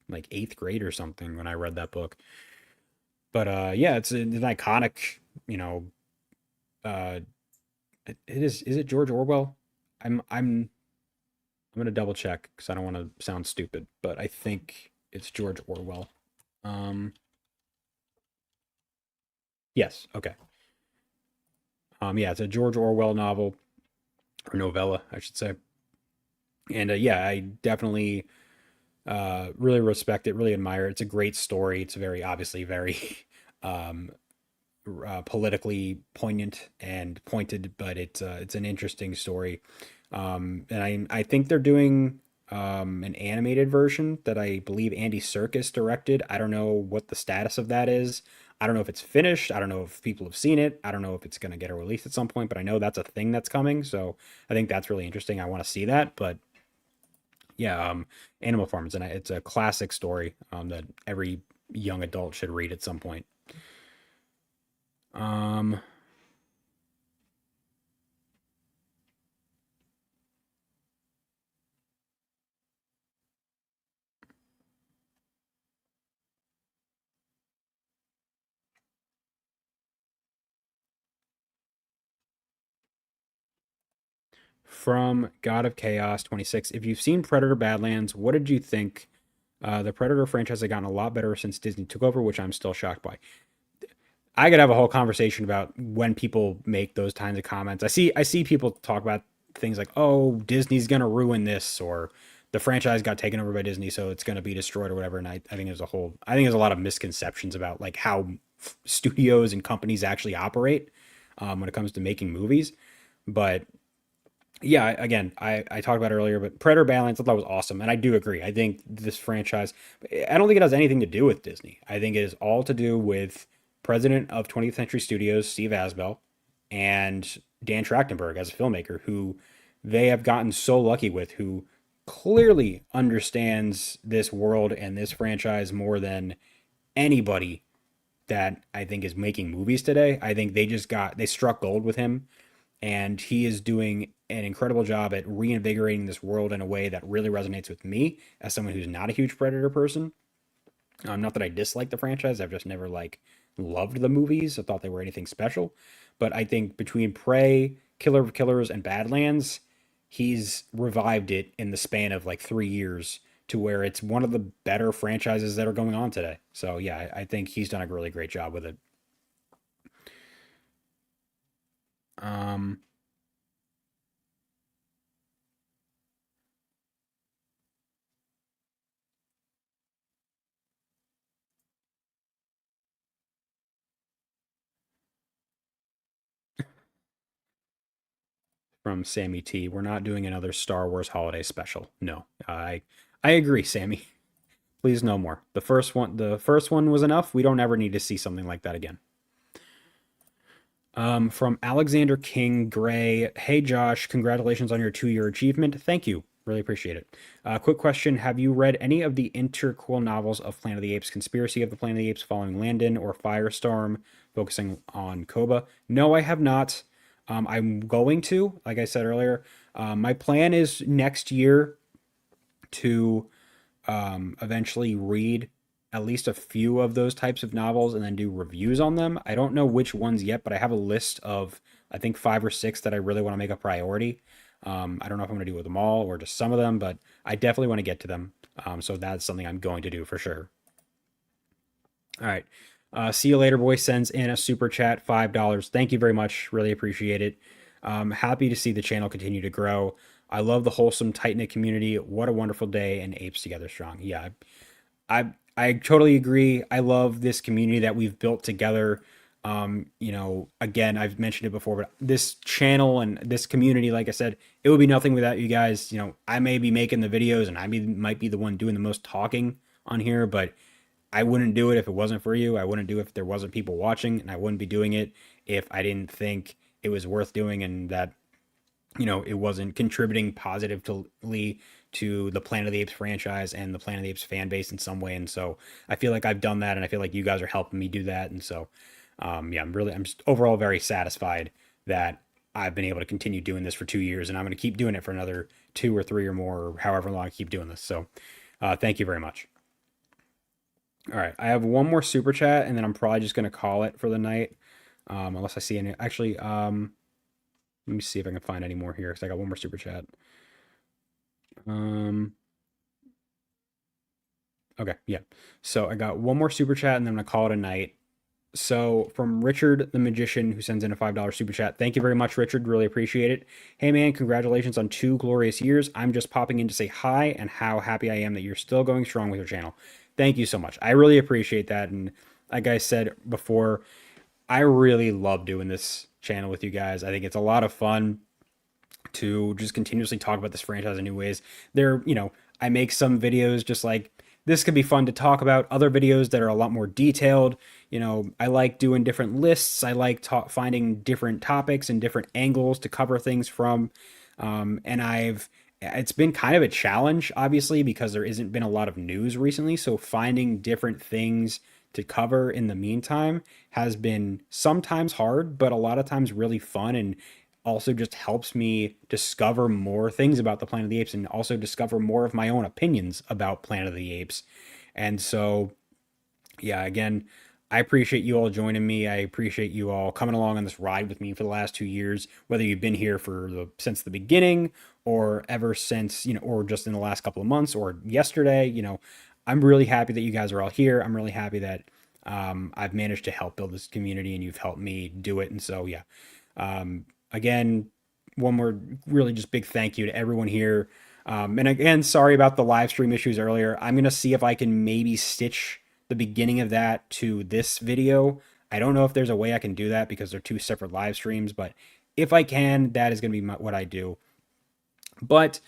like eighth grade or something when I read that book. But yeah, it's an iconic, you know, uh, it is. Is it George Orwell? I'm I'm gonna double check because I don't want to sound stupid, but I think it's George Orwell. Um, yes, okay. Yeah, it's a George Orwell novel or novella, I should say. And yeah, I definitely really respect it, really admire it. It's a great story. It's very obviously very um, politically poignant and pointed, but it's an interesting story. And I think they're doing an animated version that I believe Andy Serkis directed. I don't know what the status of that is. I don't know if it's finished. I don't know if people have seen it. I don't know if it's going to get a release at some point, but I know that's a thing that's coming. So I think that's really interesting. I want to see that. But yeah, Animal Farm is it's a classic story that every young adult should read at some point. Um, from God of Chaos 26. If you've seen Predator Badlands, what did you think? The Predator franchise has gotten a lot better since Disney took over, which I'm still shocked by. I could have a whole conversation about when people make those kinds of comments. I see people talk about things like, "Oh, Disney's gonna ruin this," or "the franchise got taken over by Disney, so it's gonna be destroyed," or whatever. And I think I think there's a lot of misconceptions about like how studios and companies actually operate when it comes to making movies. But yeah, again, I talked about it earlier, but Predator Balance I thought was awesome, and I do agree. I think this franchise, I don't think it has anything to do with Disney. I think it is all to do with president of 20th Century Studios, Steve Asbell, and Dan Trachtenberg as a filmmaker, who they have gotten so lucky with, who clearly understands this world and this franchise more than anybody that I think is making movies today. I think they struck gold with him, and he is doing an incredible job at reinvigorating this world in a way that really resonates with me as someone who's not a huge Predator person. Not that I dislike the franchise, I've just never like loved the movies. I thought they were anything special, but I think between Prey, Killer of Killers, and Badlands, he's revived it in the span of like 3 years to where it's one of the better franchises that are going on today. So yeah, I think he's done a really great job with it. Um, from Sammy T. We're not doing another Star Wars holiday special. No, I agree, Sammy. Please no more. The first one was enough. We don't ever need to see something like that again. From Alexander King Gray. Hey Josh, congratulations on your 2 year achievement. Thank you. Really appreciate it. Quick question: have you read any of the interquel novels of Planet of the Apes, Conspiracy of the Planet of the Apes following Landon, or Firestorm, focusing on Koba? No, I have not. I'm going to, like I said earlier, my plan is next year to eventually read at least a few of those types of novels and then do reviews on them. I don't know which ones yet, but I have a list of, I think, 5 or 6 that I really want to make a priority. I don't know if I'm going to do with them all or just some of them, but I definitely want to get to them. So that's something I'm going to do for sure. All right. See you later, boy. Sends in a super chat, $5. Thank you very much. Really appreciate it. Happy to see the channel continue to grow. I love the wholesome, tight knit community. What a wonderful day, and apes together strong. Yeah, I totally agree. I love this community that we've built together. Again, I've mentioned it before, but this channel and this community, like I said, it would be nothing without you guys. I may be making the videos and might be the one doing the most talking on here, but I wouldn't do it if it wasn't for you. I wouldn't do it if there wasn't people watching, and I wouldn't be doing it if I didn't think it was worth doing and that it wasn't contributing positively to the Planet of the Apes franchise and the Planet of the Apes fan base in some way. And so I feel like I've done that, and I feel like you guys are helping me do that. And so, yeah, I'm just overall very satisfied that I've been able to continue doing this for 2 years, and I'm going to keep doing it for another 2 or 3 or more, or however long I keep doing this. So, thank you very much. All right, I have one more super chat, and then I'm probably just going to call it for the night, unless I see any. Actually, let me see if I can find any more here because I got one more super chat. Um, okay, yeah. So I got one more super chat and then I'm gonna call it a night. So from Richard the Magician, who sends in a $5 super chat. Thank you very much, Richard. Really appreciate it. Hey man, congratulations on 2 glorious years. I'm just popping in to say hi and how happy I am that you're still going strong with your channel. Thank you so much. I really appreciate that. And like I said before, I really love doing this channel with you guys. I think it's a lot of fun to just continuously talk about this franchise in new ways. I make some videos just like this could be fun to talk about. Other videos that are a lot more detailed. I like doing different lists. I like finding different topics and different angles to cover things from. And it's been kind of a challenge, obviously, because there isn't been a lot of news recently. So finding different things to cover in the meantime has been sometimes hard, but a lot of times really fun, and also just helps me discover more things about the Planet of the Apes and also discover more of my own opinions about Planet of the Apes. And so, yeah, again, I appreciate you all joining me. I appreciate you all coming along on this ride with me for the last 2 years, whether you've been here since the beginning or ever since, or just in the last couple of months or yesterday. I'm really happy that you guys are all here. I'm really happy that I've managed to help build this community and you've helped me do it. And so, yeah, again, one more really just big thank you to everyone here. And again, sorry about the live stream issues earlier. I'm going to see if I can maybe stitch the beginning of that to this video. I don't know if there's a way I can do that because they're two separate live streams, but if I can, that is going to be what I do. But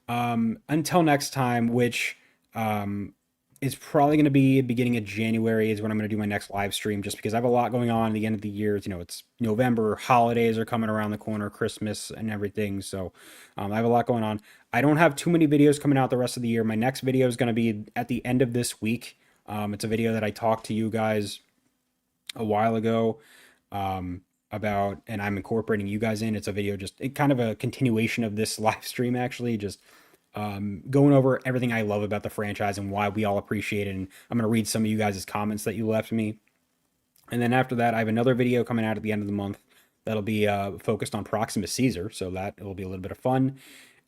until next time, which is probably going to be beginning of January is when I'm going to do my next live stream, just because I have a lot going on at the end of the year. It's November, holidays are coming around the corner, Christmas and everything. So I have a lot going on. I don't have too many videos coming out the rest of the year. My next video is going to be at the end of this week. It's a video that I talked to you guys a while ago about, and I'm incorporating you guys in. It's a video, kind of a continuation of this live stream, actually, just going over everything I love about the franchise and why we all appreciate it. And I'm going to read some of you guys' comments that you left me. And then after that, I have another video coming out at the end of the month that'll be focused on Proxima Caesar. So that will be a little bit of fun.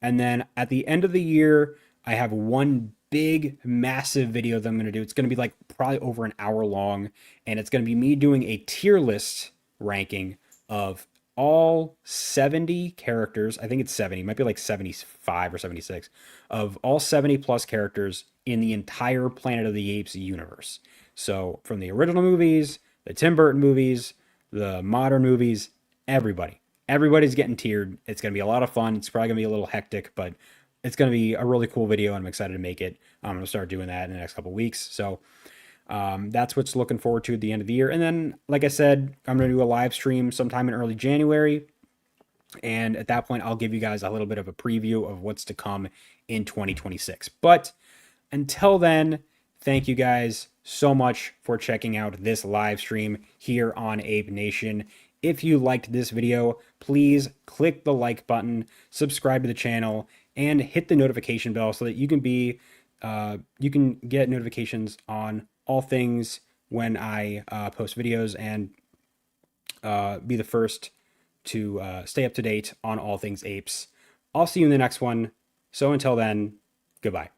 And then at the end of the year, I have one big, massive video that I'm going to do. It's going to be like probably over an hour long. And it's going to be me doing a tier list ranking of all 70 characters. I think it's 70, it might be like 75 or 76 of all 70 plus characters in the entire Planet of the Apes universe. So from the original movies, the Tim Burton movies, the modern movies, everybody's getting tiered. It's going to be a lot of fun. It's probably going to be a little hectic, but it's going to be a really cool video, and I'm excited to make it. I'm going to start doing that in the next couple of weeks. So that's what's looking forward to at the end of the year. And then, like I said, I'm going to do a live stream sometime in early January. And at that point, I'll give you guys a little bit of a preview of what's to come in 2026. But until then, thank you guys so much for checking out this live stream here on Ape Nation. If you liked this video, please click the like button, subscribe to the channel, and hit the notification bell so that you can get notifications on all things when I post videos, and be the first to stay up to date on all things apes. I'll see you in the next one. So until then, goodbye.